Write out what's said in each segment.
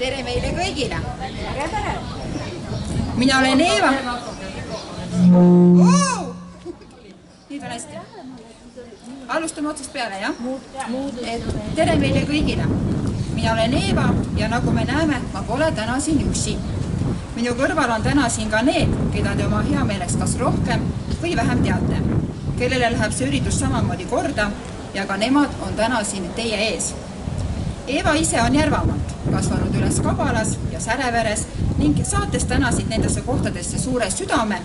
Tere meile kõigile! Mina olen Eeva. Nüüd on hästi. Alustame otsast peale, jah? Tere meile kõigile! Mina olen Eeva ja nagu me näeme, ma pole täna siin üksi. Minu kõrval on täna siin ka need, keda te oma hea meeleks kas rohkem või vähem teate, kellele läheb see üritus samamoodi korda ja ka nemad on täna siin teie ees. Eeva ise on Järvamaalt, kasvanud üles Kabalas ja Säreveres ning saates tänasid nendesse kohtadesse suure südame,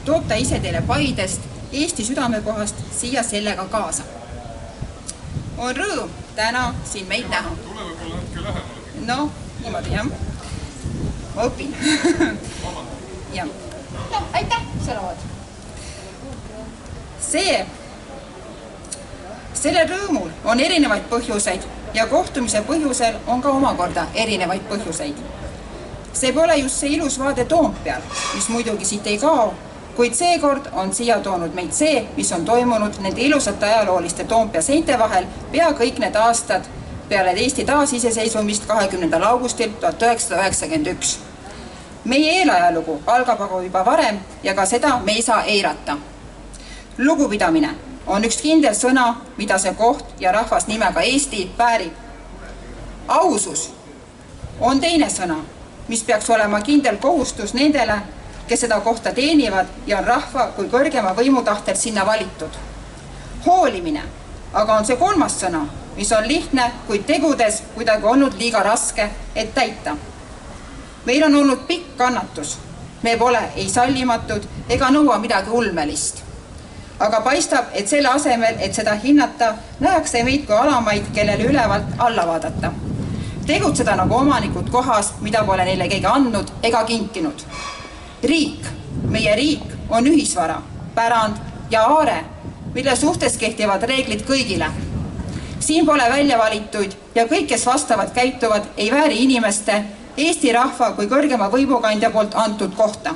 toob ta ise teile Paidest, Eesti südamekohast siia sellega kaasa. On rõõm täna siin meid näha. Tule võib-olla hetke lähemale. No, niimoodi jah. Ma õpin. No, aitäh, sõnavad. Sellel rõõmul on erinevaid põhjuseid ja kohtumise põhjusel on ka omakorda erinevaid põhjuseid. See pole just see ilus vaade Toompeal, mis muidugi siit ei kao, kuid seekord on siia toonud meid see, mis on toimunud nende ilusate ajalooliste Toompea seinte vahel pea kõik need aastad peale Eesti taasiseseisvumist 20. augustil 1991. Meie eelajalugu algab aga juba varem ja ka seda me ei saa eirata. Lugupidamine on üks kindel sõna, mida see koht ja rahvas nimega Eesti väärib. Ausus on teine sõna, mis peaks olema kindel kohustus nendele, kes seda kohta teenivad ja on rahva kui kõrgema võimutahtel sinna valitud. Hoolimine aga on see kolmas sõna, mis on lihtne, kuid tegudes kuidagi olnud liiga raske, et täita. Meil on olnud pikk kannatus. Me pole ei sallimatud ega nõua midagi ulmelist. Aga paistab, et selle asemel, et seda hinnata, nähakse meid kui alamaid, kellele ülevalt alla vaadata. Tegutseda nagu omanikud kohas, mida pole neile keegi andnud ega kinkinud. Riik, meie riik on ühisvara, pärand ja aare, mille suhtes kehtivad reeglid kõigile. Siin pole välja valituid ja kõik, kes vastavad käituvad, ei vääri inimeste, Eesti rahva kui kõrgema võimukandja poolt antud kohta.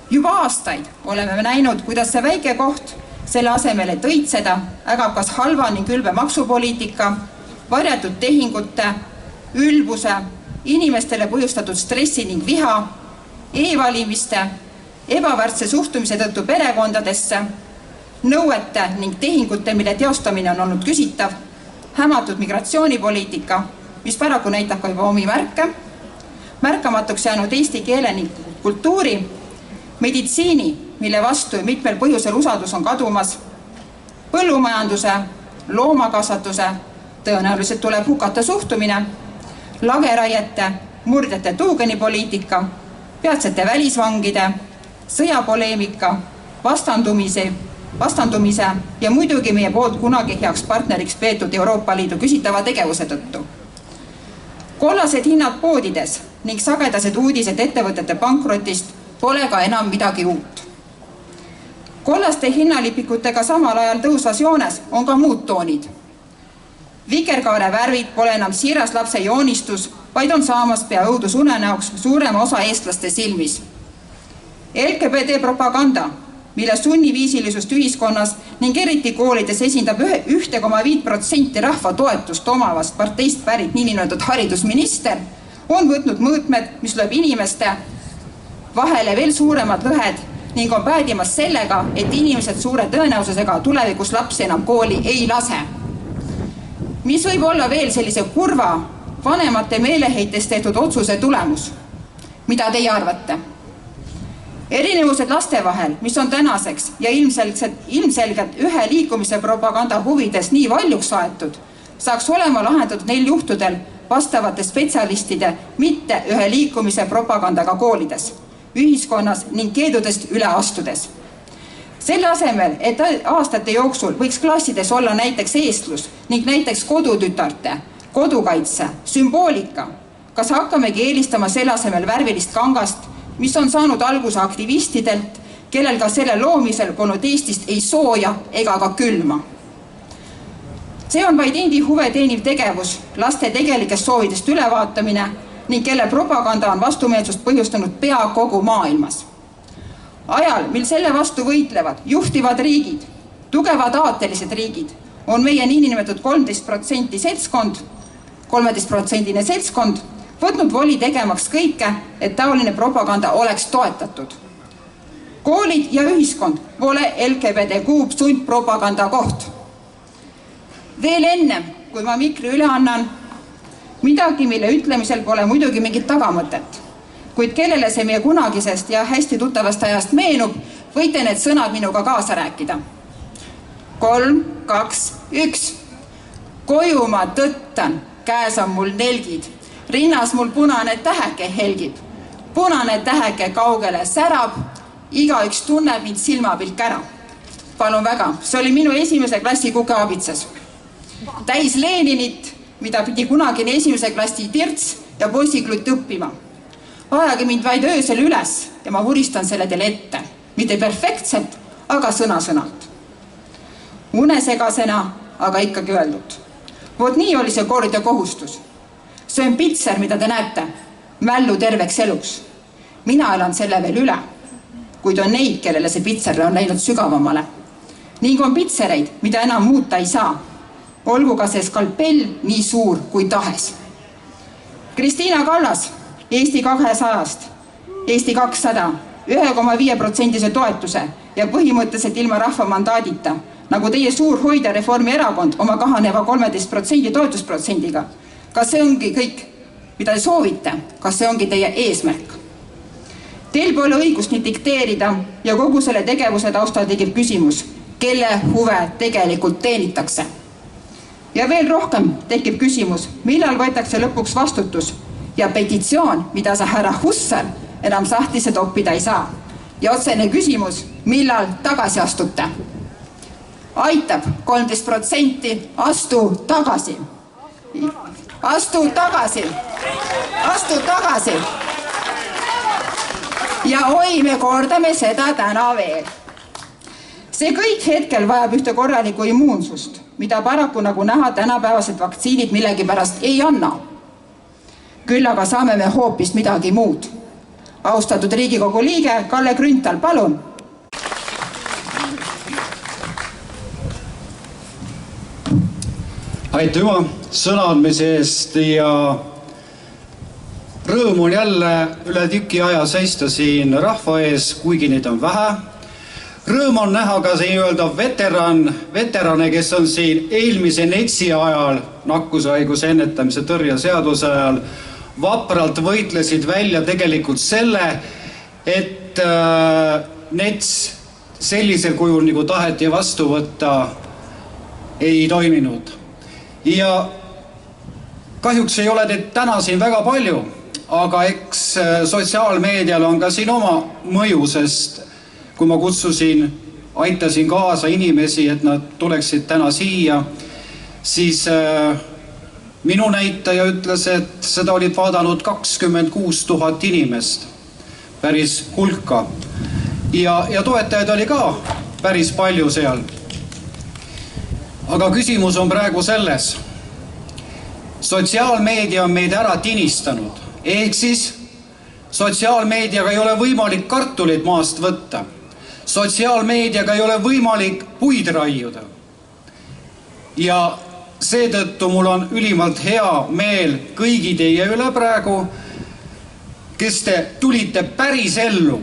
Juba aastaid oleme näinud, kuidas see väike koht selle asemel, et õitseda, ägab kas halva ning ülbe maksupoliitika, varjatud tehingute, ülbuse, inimestele põhjustatud stressi ning viha, e-valimiste, ebavärdse suhtumise tõttu perekondadesse, nõuete ning tehingute, mille teostamine on olnud küsitav, hämatud migratsioonipoliitika, mis paraku näitab ka juba omi märke, märkamatuks jäänud eesti keele ning kultuuri, meditsiini, mille vastu mitmel põhjusel usaldus on kadumas, põllumajanduse, loomakasvatuse, tõenäoliselt tuleb hukata suhtumine, lageraiete, murdjate tuugenipoliitika, peatsete välisvangide, sõjapoleemika, vastandumise ja muidugi meie poolt kunagi heaks partneriks peetud Euroopa Liidu küsitava tegevuse tõttu. Kollased hinnad poodides ning sagedased uudised ettevõtete pankrotist pole ka enam midagi uut. Kollaste hinnalipikutega samal ajal tõusvas joones on ka muud toonid. Vikerkaare värvid pole enam siiras lapse joonistus, vaid on saamas pea õudusunenäoks suurema osa eestlaste silmis. LGBT propaganda, mille sunniviisilisust ühiskonnas ning eriti koolides esindab 1,5% rahva toetust omavast parteist pärit niinimetatud haridusminister, on võtnud mõõtmed, mis lööb inimeste vahele veel suuremad lõhed ning on päädimas sellega, et inimesed suure tõenäosusega tulevikus lapsi enam kooli ei lase. Mis võib olla veel sellise kurva vanemate meeleheitest tehtud otsuse tulemus? Mida teie arvate? Erinevused laste vahel, mis on tänaseks ja ilmselgelt ühe liikumise propaganda huvides nii valjuks aetud, saaks olema lahendatud neil juhtudel vastavate spetsialistide mitte ühe liikumise propagandaga koolides, ühiskonnas ning keedudest üle astudes. Selle asemel, et aastate jooksul võiks klassides olla näiteks eestlus ning näiteks kodutütarte, kodukaitse, sümboolika, kas hakkamegi eelistama selle asemel värvilist kangast, mis on saanud alguse aktivistidelt, kellel ka selle loomisel polnud Eestist ei sooja ega ka külma. See on vaid endi huve teeniv tegevus, laste tegelikest soovidest ülevaatamine ning kelle propaganda on vastumeelsust põhjustanud pea kogu maailmas. Ajal, mil selle vastu võitlevad juhtivad riigid, tugevad aatelised riigid, on meie niinimetatud 13% seltskond võtnud voli tegemaks kõike, et taoline propaganda oleks toetatud. Koolid ja ühiskond pole LGBTQ sundpropaganda koht. Veel ennem, kui ma mikri üle annan, midagi, mille ütlemisel pole muidugi mingit tagamõtet, kuid kellele see meie kunagisest ja hästi tuttavast ajast meenub, võite need sõnad minuga kaasa rääkida. 3, 2, 1. Koju ma tõttan, käes on mul nelgid, rinnas mul punane täheke helgib. Punane täheke kaugele särab, igaüks tunneb mind silmapilk ära. Palun väga, see oli minu esimese klassi kukeabitsas. Täis Leninit, mida pidi kunagine esimese klassi tirts ja poisiklutt õppima. Ajage mind vaid öösel üles ja ma vuristan selle teile ette. Mitte perfektselt, aga sõna-sõnalt. Unesegasena, aga ikkagi öeldud. Vot nii oli see koolide kohustus. See on pitser, mida te näete, mällu terveks eluks. Mina elan selle veel üle, kuid on neid, kellele see pitser on läinud sügavamale. Ning on pitsereid, mida enam muuta ei saa. Olgu ka see skalpell nii suur kui tahes. Kristiina Kallas Eesti 200-st, Eesti 200, 1,5% toetuse ja põhimõtteliselt ilma rahva mandaadita, nagu teie suur hoida Reformierakond oma kahaneva 13% toetusprotsendiga. Kas see ongi kõik, mida te soovite? Kas see ongi teie eesmärk? Teil pole õigust nii dikteerida ja kogu selle tegevuse taustal tegib küsimus, kelle huve tegelikult teenitakse. Ja veel rohkem tekib küsimus, millal võetakse lõpuks vastutus ja petitsioon, mida sa härra Hussar enam sahtlisse toppida ei saa. Ja otsene küsimus, millal tagasi astute? Aitab 13%, astu tagasi. Astu tagasi. Astu tagasi. Ja oi, me kordame seda täna veel. See kõik hetkel vajab ühte korralikku immuunsust, mida paraku nagu näha tänapäevased vaktsiinid millegipärast ei anna. Küll aga saame me hoopis midagi muud. Austatud Riigikogu liige Kalle Grünthal, palun. Aitüma sõna andmise eest ja rõõm on jälle üle tüki aja seista siin rahva ees, kuigi neid on vähe. Rõõm on näha ka see nii-öelda veterane, kes on siin eelmise NETS-i ajal, nakkushaiguse ennetamise tõrje seaduse ajal, vapralt võitlesid välja tegelikult selle, et NETS sellisel kujul, nagu taheti vastu võtta, ei toiminud. Ja kahjuks ei ole neid täna siin väga palju, aga eks sotsiaalmeedial on ka siin oma mõju, sest kui ma aitasin kaasa inimesi, et nad tuleksid täna siia, siis minu näitaja ütles, et seda olid vaadanud 26 000 inimest, päris hulka. Ja toetajaid oli ka päris palju seal. Aga küsimus on praegu selles. Sotsiaalmeedia on meid ära tinistanud. Ehk siis sotsiaalmeediaga ei ole võimalik kartulit maast võtta. Sotsiaalmeediaga ei ole võimalik puid raiuda. Ja seetõttu mul on ülimalt hea meel kõigi teie üle praegu, kes te tulite päris ellu,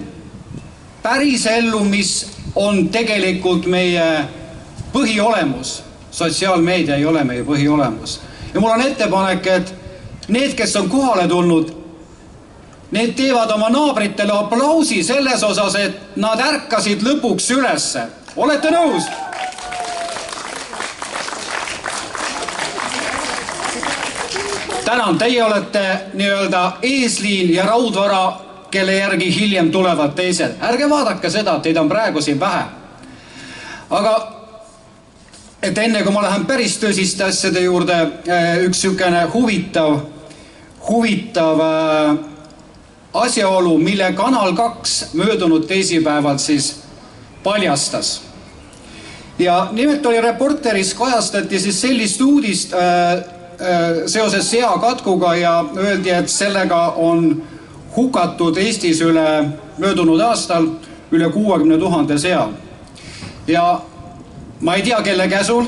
mis on tegelikult meie põhiolemus. Sotsiaalmeedia ei ole meie põhiolemus. Ja mul on ettepanek, et need, kes on kohale tulnud, need teevad oma naabritele aplausi selles osas, et nad ärkasid lõpuks ülesse. Olete nõus? Tänan, teie olete nii-öelda eesliin ja raudvara, kelle järgi hiljem tulevad teised. Ärge vaadake seda, teid on praegu siin vähe. Aga et enne, kui ma lähen päris tõsiste asjade juurde, üks niisugune huvitav asjaolu, mille Kanal 2 möödunud teisipäeval siis paljastas. Ja nimelt oli Reporteris kajastati siis sellist uudist seoses seakatkuga ja öeldi, et sellega on hukatud Eestis möödunud aastal üle 60 000 sea. Ja ma ei tea, kelle käsul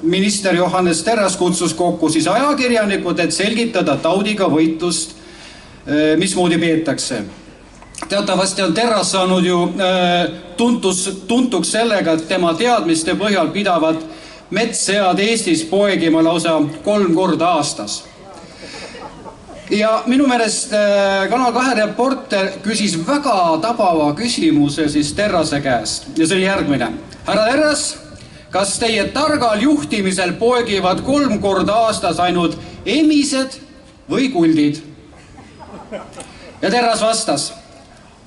minister Johannes Terras kutsus kokku siis ajakirjanikud, et selgitada taudiga võitlust mismoodi peetakse. Teatavasti on Terras saanud ju tuntuks sellega, et tema teadmiste põhjal pidavad metssead Eestis poegima lausa 3 korda aastas. Ja minu meelest Kanal 2 reporter küsis väga tabava küsimuse siis Terrase käest ja see oli järgmine. Härra Terras, kas teie targal juhtimisel poegivad 3 korda aastas ainult emised või kuldid? Ja Terras vastas,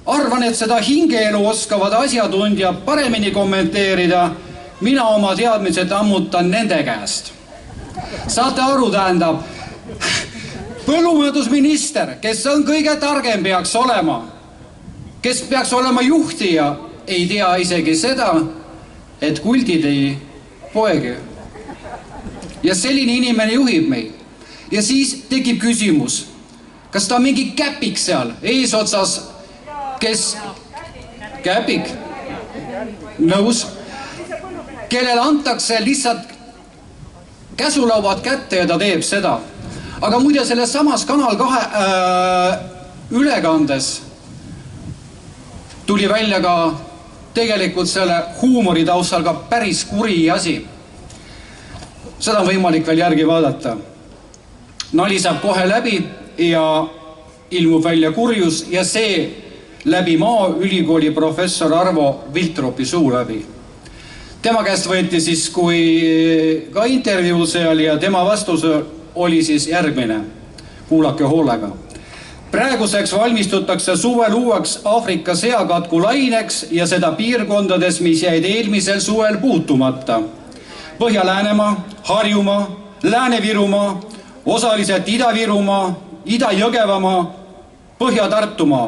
arvan, et seda hingeelu oskavad asjatundjad paremini kommenteerida, mina oma teadmised ammutan nende käest. Saate aru, tähendab, põllumajandusminister, kes on kõige targem peaks olema, kes peaks olema juhtija, ei tea isegi seda, et kuldid ei poegi. Ja selline inimene juhib meid. Ja siis tekib küsimus, kas ta on mingi käpik seal eesotsas, kes käpik, nõus, kellele antakse lihtsalt käsulauad kätte ja ta teeb seda. Aga muide selles samas Kanal 2 ülekandes tuli välja ka tegelikult selle huumori taustal ka päris kuri asi. Seda on võimalik veel järgi vaadata. Nali saab kohe läbi ja ilmub välja kurjus ja see läbi Maaülikooli professor Arvo Viltropi suu läbi. Tema käest võeti siis kui ka intervjuu seal ja tema vastus oli siis järgmine. Kuulake hoolega. Praeguseks valmistutakse suvel uueks Aafrika seakatku laineks ja seda piirkondades, mis jäid eelmisel suvel puutumata. Põhja-Läänemaa, Harjumaa, Lääne-Virumaa, osaliselt Ida-Virumaa, Ida-Jõgevamaa, Põhja-Tartumaa.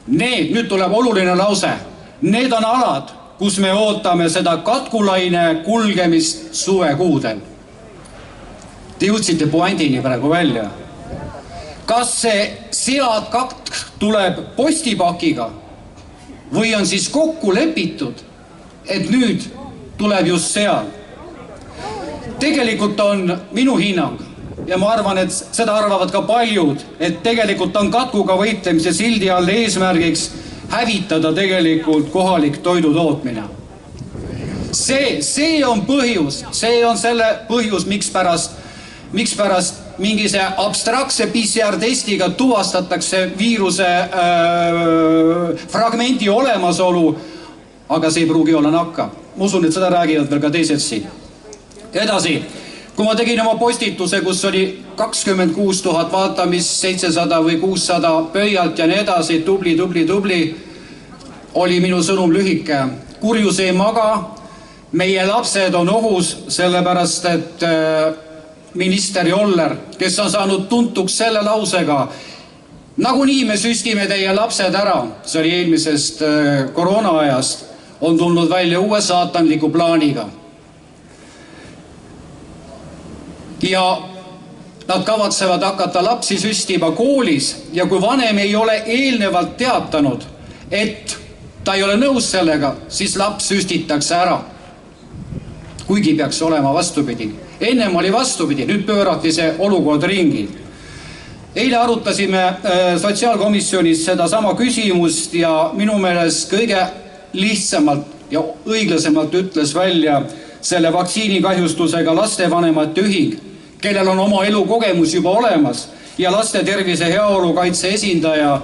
Nüüd tuleb oluline lause. Need on alad, kus me ootame seda katkulaine kulgemist suvekuudel. Te jõudsite puandini praegu välja. Kas see seakatk tuleb postipakiga või on siis kokku lepitud, et nüüd tuleb just seal? Tegelikult on minu hinnang ja ma arvan, et seda arvavad ka paljud, et tegelikult on katkuga võitlemise sildi all eesmärgiks hävitada tegelikult kohalik toidutootmine. See on põhjus, see on selle põhjus, mikspärast mingi see abstraktse PCR-testiga tuvastatakse viiruse fragmendi olemasolu, aga see ei pruugi olla nakkav. Ma usun, et seda räägivad veel ka teised siin. Edasi, kui ma tegin oma postituse, kus oli 26 000 vaatamist, 700 või 600 pöialt ja nii edasi, tubli, oli minu sõnum lühike. Kurjus ei maga, meie lapsed on ohus, sellepärast et minister Joller, kes on saanud tuntuks selle lausega, nagunii me süstime teie lapsed ära, see oli eelmisest koroonaajast, on tulnud välja uue saatanliku plaaniga. Ja nad kavatsevad hakata lapsi süstima koolis ja kui vanem ei ole eelnevalt teatanud, et ta ei ole nõus sellega, siis laps süstitakse ära. Kuigi peaks olema vastupidi. Ennem oli vastupidi, nüüd pöörati see olukord ringi. Eile arutasime sotsiaalkomisjonis seda sama küsimust ja minu meelest kõige lihtsamalt ja õiglasemalt ütles välja selle vaktsiinikahjustusega lastevanemate ühing, kellel on oma elukogemus juba olemas ja laste tervise heaolu kaitse esindaja,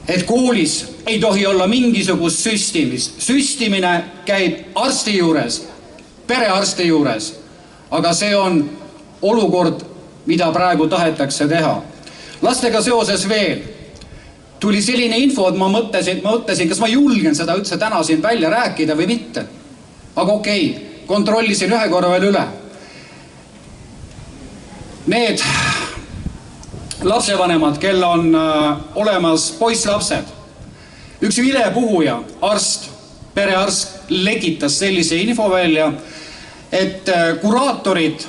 et koolis ei tohi olla mingisugust süstimist. Süstimine käib arsti juures, perearsti juures. Aga see on olukord, mida praegu tahetakse teha. Lastega seoses veel tuli selline info, et ma mõtlesin, kas ma julgen seda üldse täna siin välja rääkida või mitte. Aga okei, kontrollisin ühe korra veel üle. Need lapsevanemad, kel on olemas poisslapsed, üks vilepuhuja, arst, perearst lekitas sellise info välja, et kuraatorid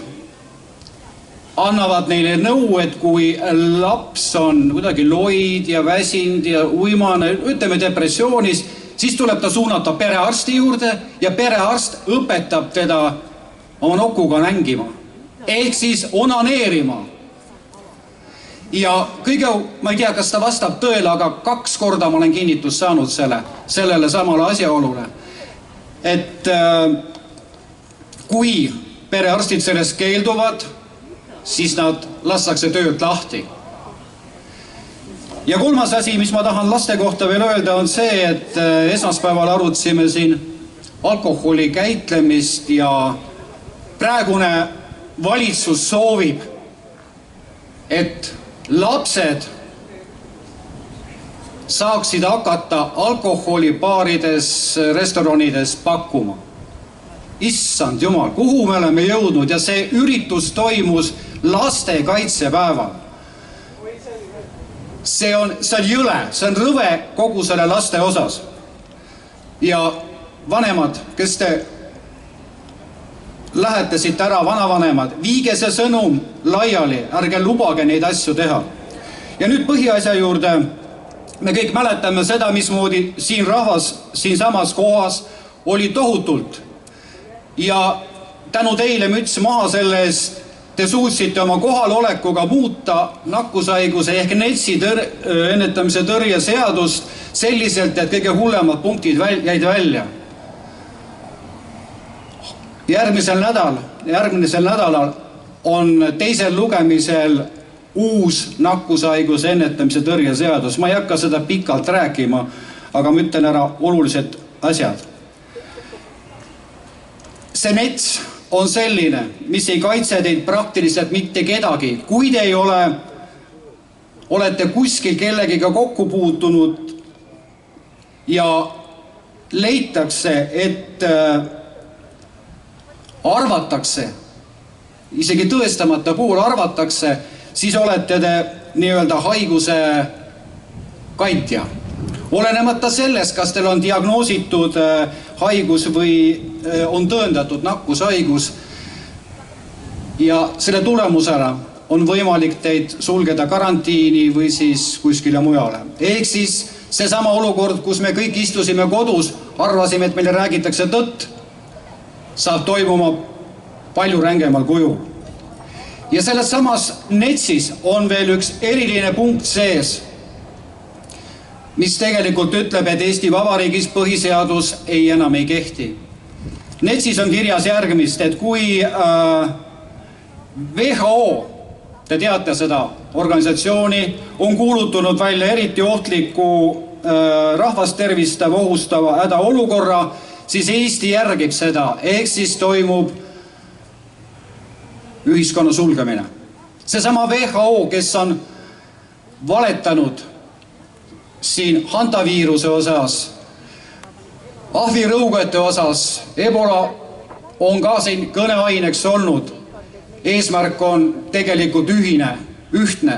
annavad neile nõu, et kui laps on kuidagi loid ja väsinud ja uimane, ütleme depressioonis, siis tuleb ta suunata perearsti juurde ja perearst õpetab teda oma nokuga nängima ehk siis onaneerima. ja ma ei tea, kas ta vastab tõele, aga 2 korda ma olen kinnitust saanud sellele samale asjaolule, et kui perearstid sellest keelduvad, siis nad lastakse töölt lahti. Ja kolmas asi, mis ma tahan laste kohta veel öelda, on see, et esmaspäeval arutasime siin alkoholi käitlemist ja praegune valitsus soovib, et lapsed saaksid hakata alkoholi baarides, restoranides pakkuma. Issand jumal, kuhu me oleme jõudnud ja see üritus toimus lastekaitsepäeval. See on jõle, see on rõve kogu selle laste osas. Ja vanemad, kes te lähete siit ära, vanavanemad, viige see sõnum laiali, ärge lubage neid asju teha. Ja nüüd põhiasja juurde, me kõik mäletame seda, mismoodi siin rahvas, siin samas kohas oli tohutult. Ja tänu teile müts maha selle eest, te suutsite oma kohalolekuga muuta nakkushaiguse ehk NETS-i ennetamise tõrje seadust selliselt, et kõige hullemad punktid jäid välja. Järgmisel nädalal on teisel lugemisel uus nakkushaiguse ennetamise tõrje seadus. Ma ei hakka seda pikalt rääkima, aga ma ütlen ära olulised asjad. See NETS on selline, mis ei kaitse teid praktiliselt mitte kedagi. Kui te olete kuskil kellegiga kokku puutunud ja leitakse, et arvatakse, isegi tõestamata puhul arvatakse, siis olete te nii-öelda haiguse kaitja. Olenemata sellest, kas teil on diagnoositud haigus või on tõendatud nakkushaigus ja selle tulemusena on võimalik teid sulgeda karantiini või siis kuskile mujale. Ehk siis seesama olukord, kus me kõik istusime kodus, arvasime, et meile räägitakse tõtt, saab toimuma palju rängemal kujul. Ja selles samas NETS-is on veel üks eriline punkt sees, mis tegelikult ütleb, et Eesti Vabariigis põhiseadus enam ei kehti. NETS-is on kirjas järgmist, et kui WHO, te teate seda organisatsiooni, on kuulutanud välja eriti ohtliku rahvast tervist ohustava hädaolukorra, siis Eesti järgib seda, ehk siis toimub ühiskonna sulgemine. Seesama WHO, kes on valetanud siin hantaviiruse osas, ahvirõugete osas, ebola on ka siin kõneaineks olnud. Eesmärk on tegelikult ühtne,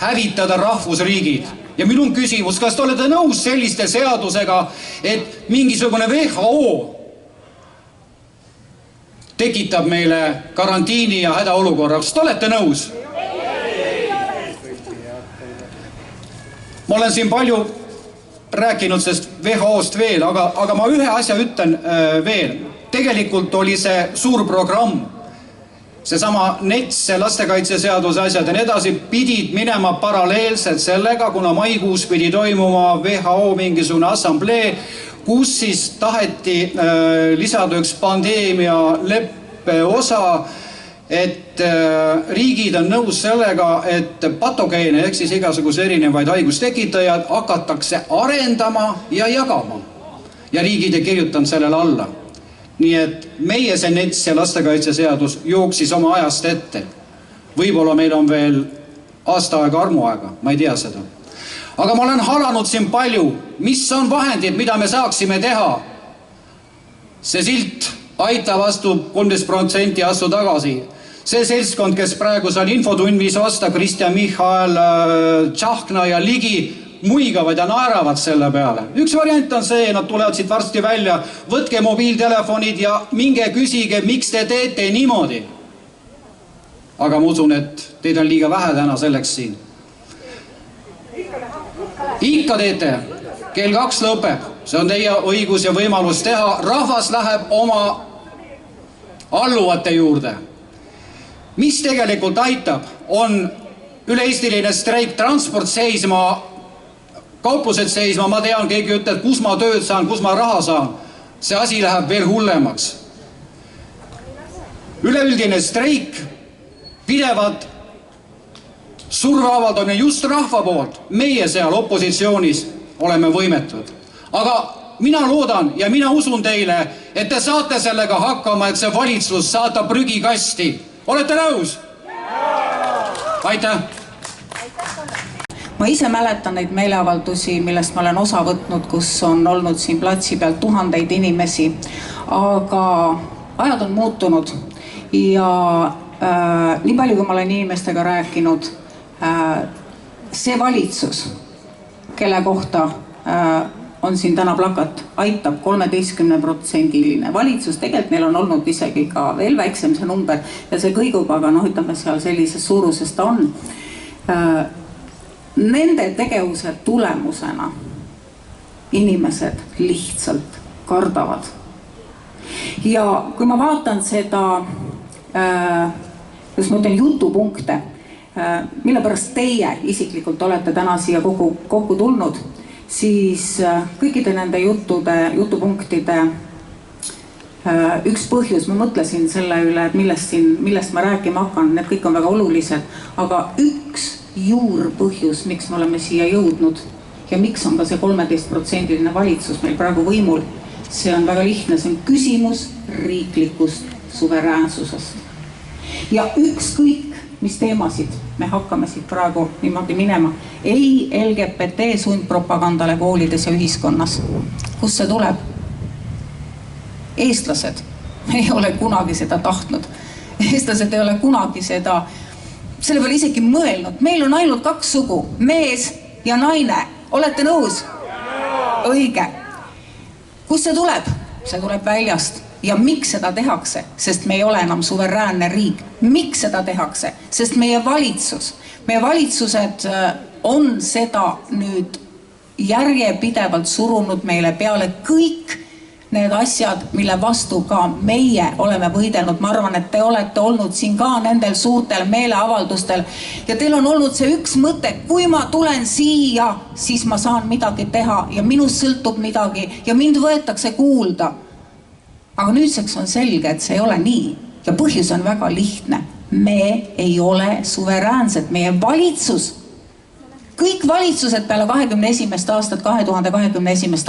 hävitada rahvusriigid. Ja minu küsimus, kas te olete nõus selliste seadusega, et mingisugune WHO tekitab meile karantiini ja hädaolukorra? Kas te olete nõus? Ma olen siin palju rääkinud sellest WHO-st veel, aga ma ühe asja ütlen veel. Tegelikult oli see suur programm, seesama NETS, lastekaitseseaduse asjad ja nii edasi, pidid minema paralleelselt sellega, kuna maikuus pidi toimuma WHO mingisugune assamblee, kus siis taheti lisada üks pandeemia leppe osa, et riigid on nõus sellega, et patogeene ehk siis igasuguse erinevaid haigustekitajaid hakatakse arendama ja jagama. Ja riigid ei kirjutanud sellele alla. Nii et meie see NETS ja lastekaitseseadus jooksis oma ajast ette. Võib-olla meil on veel aasta aega armuaega, ma ei tea seda. Aga ma olen halanud siin palju, mis on vahendid, mida me saaksime teha. See silt aita vastu 13% astu tagasi. See seltskond, kes praegu seal infotunnis vasta, Kristjan Michal, Tšahkna ja Ligi, muigavad ja naeravad selle peale. Üks variant on see, nad tulevad siit varsti välja, võtke mobiiltelefonid ja minge küsige, miks te teete niimoodi. Aga ma usun, et teid on liiga vähe täna selleks siin. Ikka teete, kell 2 lõpeb, see on teie õigus ja võimalus teha, rahvas läheb oma alluvate juurde. Mis tegelikult aitab, on üle-eestiline streik, transport seisma, kauplused seisma, ma tean, keegi ütleb, kus ma tööd saan, kus ma raha saan. See asi läheb veel hullemaks. Üleüldine streik, pidevad surveavaldamine just rahva poolt. Meie seal opositsioonis oleme võimetud. Aga mina loodan ja mina usun teile, et te saate sellega hakkama, et see valitsus saata prügikasti. Olete nõus? Aitäh! Ma ise mäletan neid meeleavaldusi, millest ma olen osa võtnud, kus on olnud siin platsi peal tuhandeid inimesi, aga ajad on muutunud ja nii palju, kui ma olen inimestega rääkinud, see valitsus, kelle kohta on siin täna plakat, aitab 13%-line valitsus, tegelikult neil on olnud isegi ka veel väiksem see number ja see kõigub, aga ütleme seal sellises suuruses ta on. Nende tegevuse tulemusena inimesed lihtsalt kardavad. Ja kui ma vaatan seda, kuidas ma ütlen, jutupunkte, mille pärast teie isiklikult olete täna siia kokku tulnud, siis kõikide nende jutupunktide üks põhjus, ma mõtlesin selle üle, et millest ma rääkima hakkan, need kõik on väga olulised, aga üks juurpõhjus, miks me oleme siia jõudnud ja miks on ka see 13%-line valitsus meil praegu võimul, see on väga lihtne, see on küsimus riiklikust suveräänsusest. Ja ükskõik, mis teemasid me hakkame siit praegu niimoodi minema, ei LGBT sundpropagandale koolides ja ühiskonnas. Kust see tuleb? Eestlased ei ole kunagi seda tahtnud. Eestlased ei ole kunagi seda selle peale isegi mõelnud. Meil on ainult kaks sugu, mees ja naine. Olete nõus? Õige. Kust see tuleb? See tuleb väljast. Ja miks seda tehakse? Sest me ei ole enam suveräänne riik. Miks seda tehakse? Sest meie valitsused on seda nüüd järjepidevalt surunud meile peale kõik need asjad, mille vastu ka meie oleme võidelnud. Ma arvan, et te olete olnud siin ka nendel suurtel meeleavaldustel ja teil on olnud see üks mõte, kui ma tulen siia, siis ma saan midagi teha ja minust sõltub midagi ja mind võetakse kuulda. Aga nüüdseks on selge, et see ei ole nii ja põhjus on väga lihtne. Me ei ole suveräänsed, meie valitsus, kõik valitsused peale 2021.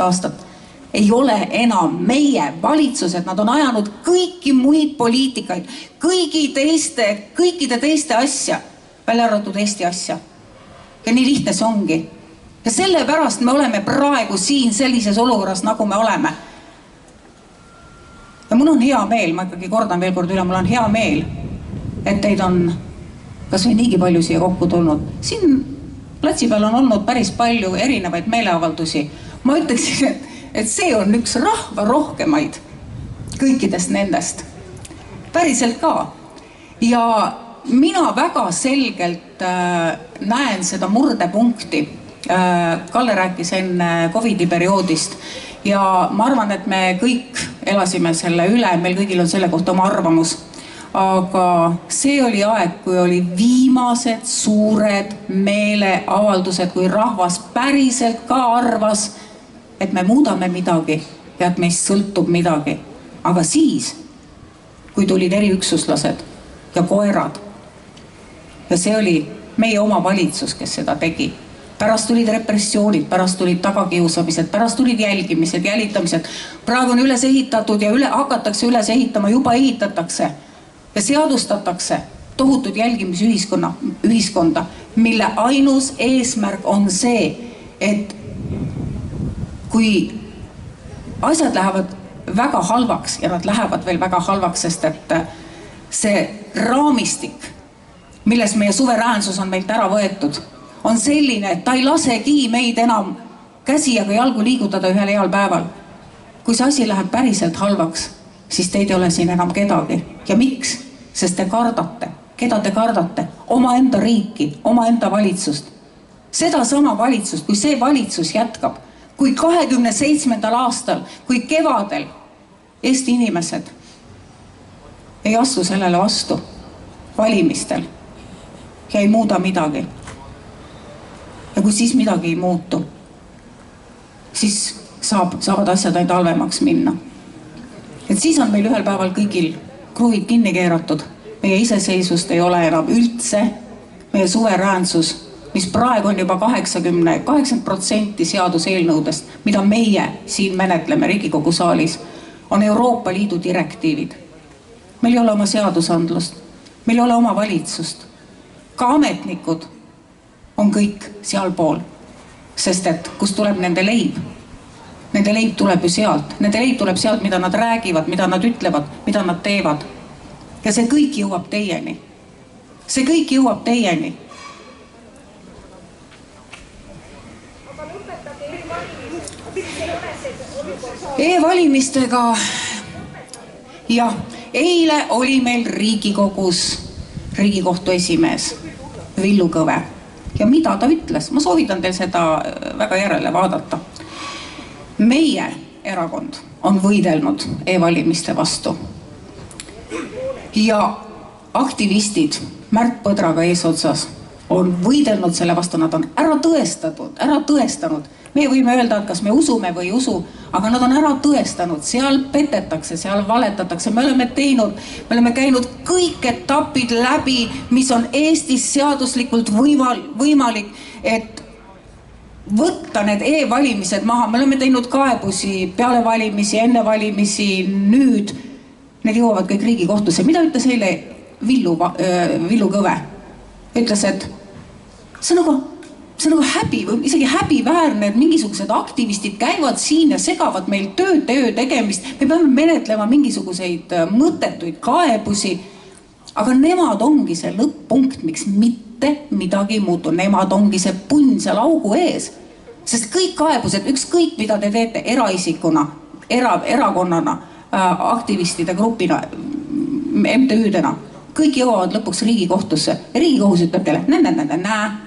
aastat ei ole enam meie valitsused, nad on ajanud kõiki muid poliitikaid, kõikide teiste asja, välja arvatud Eesti asja. Ja nii lihtne see ongi. Ja sellepärast me oleme praegu siin sellises olukorras, nagu me oleme. Ja mul on hea meel, ma ikkagi kordan veel kord üle, mul on hea meel, et teid on kas või niigi palju siia kokku tulnud. Siin platsi peal on olnud päris palju erinevaid meeleavaldusi. Ma ütleksin, et see on üks rahva rohkemaid kõikidest nendest. Päriselt ka. Ja mina väga selgelt näen seda murdepunkti. Kalle rääkis enne COVID-i perioodist ja ma arvan, et me kõik elasime selle üle, meil kõigil on selle kohta oma arvamus. Aga see oli aeg, kui oli viimased suured meeleavaldused, kui rahvas päriselt ka arvas, et me muudame midagi ja et meist sõltub midagi. Aga siis, kui tulid eriüksuslased ja koerad, ja see oli meie oma valitsus, kes seda tegi. Pärast tulid repressioonid, pärast tulid tagakiusamised, pärast tulid jälgimised, jälitamised. Praegu on üles ehitatud ja hakatakse üles ehitama, juba ehitatakse ja seadustatakse tohutud jälgimisühiskonda, mille ainus eesmärk on see, et kui asjad lähevad väga halvaks ja nad lähevad veel väga halvaks, sest et see raamistik, milles meie suveräänsus on meilt ära võetud, on selline, et ta ei lasegi meid enam käsi ja jalgu liigutada ühel heal päeval. Kui see asi läheb päriselt halvaks, siis teid ei ole siin enam kedagi. Ja miks? Sest te kardate. Keda te kardate? Oma enda riiki, oma enda valitsust. Seda sama valitsust, kui see valitsus jätkab, kui 27. aastal, kui kevadel Eesti inimesed ei astu sellele vastu valimistel, ja ei muuda midagi. Ja kui siis midagi ei muutu, siis saavad asjad ainult halvemaks minna. Et siis on meil ühel päeval kõigil kruvid kinni keeratud. Meie iseseisvust ei ole enam üldse. Meie suveräänsus, mis praegu on juba 80% seaduseelnõudest, mida meie siin menetleme Riigikogu saalis, on Euroopa Liidu direktiivid. Meil ei ole oma seadusandlust, meil ei ole oma valitsust. Ka ametnikud on kõik sealpool, sest et kust tuleb nende leib? Nende leib tuleb ju sealt. Nende leib tuleb sealt, mida nad räägivad, mida nad ütlevad, mida nad teevad. Ja see kõik jõuab teieni. See kõik jõuab teieni. E-valimistega, jah, eile oli meil Riigikogus Riigikohtu esimees Villu Kõve. Ja mida ta ütles? Ma soovitan teil seda väga järele vaadata. Meie erakond on võidelnud e-valimiste vastu. Ja aktivistid Märt Põdraga eesotsas on võidelnud selle vastu, nad on ära tõestanud. Me võime öelda, et kas me usume või ei usu, aga nad on ära tõestanud, seal petetakse, seal valetatakse. Me oleme käinud kõik etapid läbi, mis on Eestis seaduslikult võimalik, et võtta need e-valimised maha. Me oleme teinud kaebusi peale valimisi, enne valimisi, nüüd. Need jõuavad kõik Riigikohtusse. Mida ütles eile Villu Kõve? Ütles, et see on nagu häbi või isegi häbiväärne, et mingisugused aktivistid käivad siin ja segavad meil töö tegemist. Me peame menetlema mingisuguseid mõttetuid kaebusi, aga nemad ongi see lõpp-punkt, miks mitte midagi ei muutu. Nemad ongi see punn seal augu ees. Sest kõik kaebused, ükskõik mida te teete eraisikuna, erakonnana, aktivistide grupina, MTÜ-dena, kõik jõuavad lõpuks Riigikohtusse. Ja Riigikohus ütleb teile,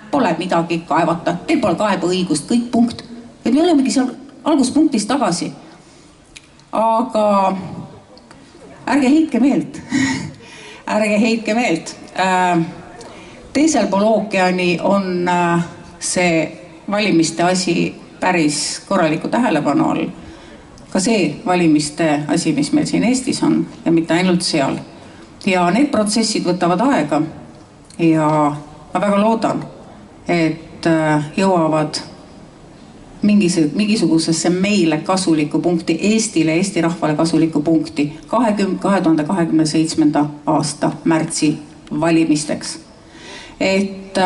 pole midagi kaevata, teil pole kaebeõigust, kõik punkt. Et me olemegi seal alguspunktis tagasi. Aga ärge heitke meelt. Ärge heitke meelt. Teisel pool ookeani on see valimiste asi päris korraliku tähelepanu all. Ka see valimiste asi, mis meil siin Eestis on ja mitte ainult seal. Ja need protsessid võtavad aega ja ma väga loodan, et jõuavad mingisugusesse meile kasulikku punkti, Eestile, Eesti rahvale kasulikku punkti 2027. aasta märtsi valimisteks. Et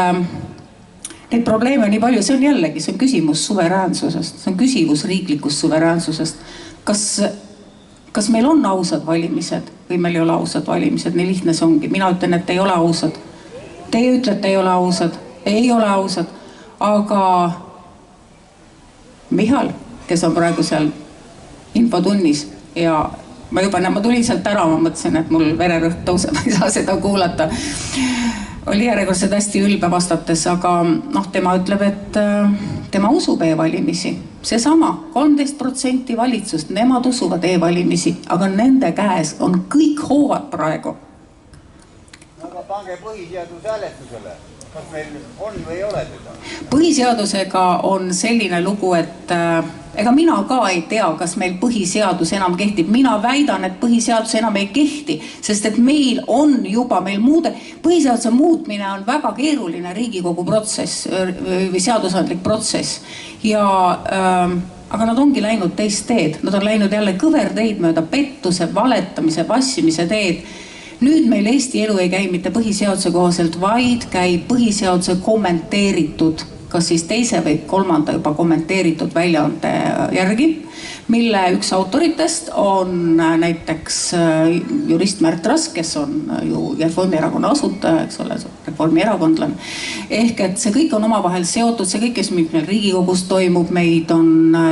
neid probleeme on nii palju, see on jällegi, see on küsimus suveräänsusest, see on küsimus riiklikust suveräänsusest. Kas meil on ausad valimised või meil ei ole ausad valimised? Nii lihtne see ongi. Mina ütlen, et ei ole ausad. Teie ütlete, ei ole ausad. Ei ole ausad. Aga Michal, kes on praegu seal infotunnis ja ma tulin sealt ära, ma mõtlesin, et mul vererõhk tõuseb, ei saa seda kuulata. Oli järjekordselt hästi ülbe vastates, aga tema ütleb, et tema usub e-valimisi. Seesama 13% valitsust, nemad usuvad e-valimisi, aga nende käes on kõik hoovad praegu. Aga pange põhiseaduse hääletusele. Kas meil on või ei ole teda? Põhiseadusega on selline lugu, et ega mina ka ei tea, kas meil põhiseadus enam kehtib. Mina väidan, et põhiseadus enam ei kehti, sest et meil on juba, põhiseaduse muutmine on väga keeruline Riigikogu protsess või seadusandlik protsess. Aga nad ongi läinud teist teed. Nad on läinud jälle kõverteid mööda pettuse, valetamise, vassimise teed. Nüüd meil Eesti elu ei käi mitte põhiseaduse kohaselt, vaid käib põhiseaduse kommenteeritud, kas siis teise või kolmanda juba kommenteeritud väljaande järgi, mille üks autoritest on näiteks jurist Märt Rask, kes on ju Reformierakonna asutaja, eks ole, reformierakondlane. Ehk et see kõik on omavahel seotud, see kõik, kes meil Riigikogus toimub,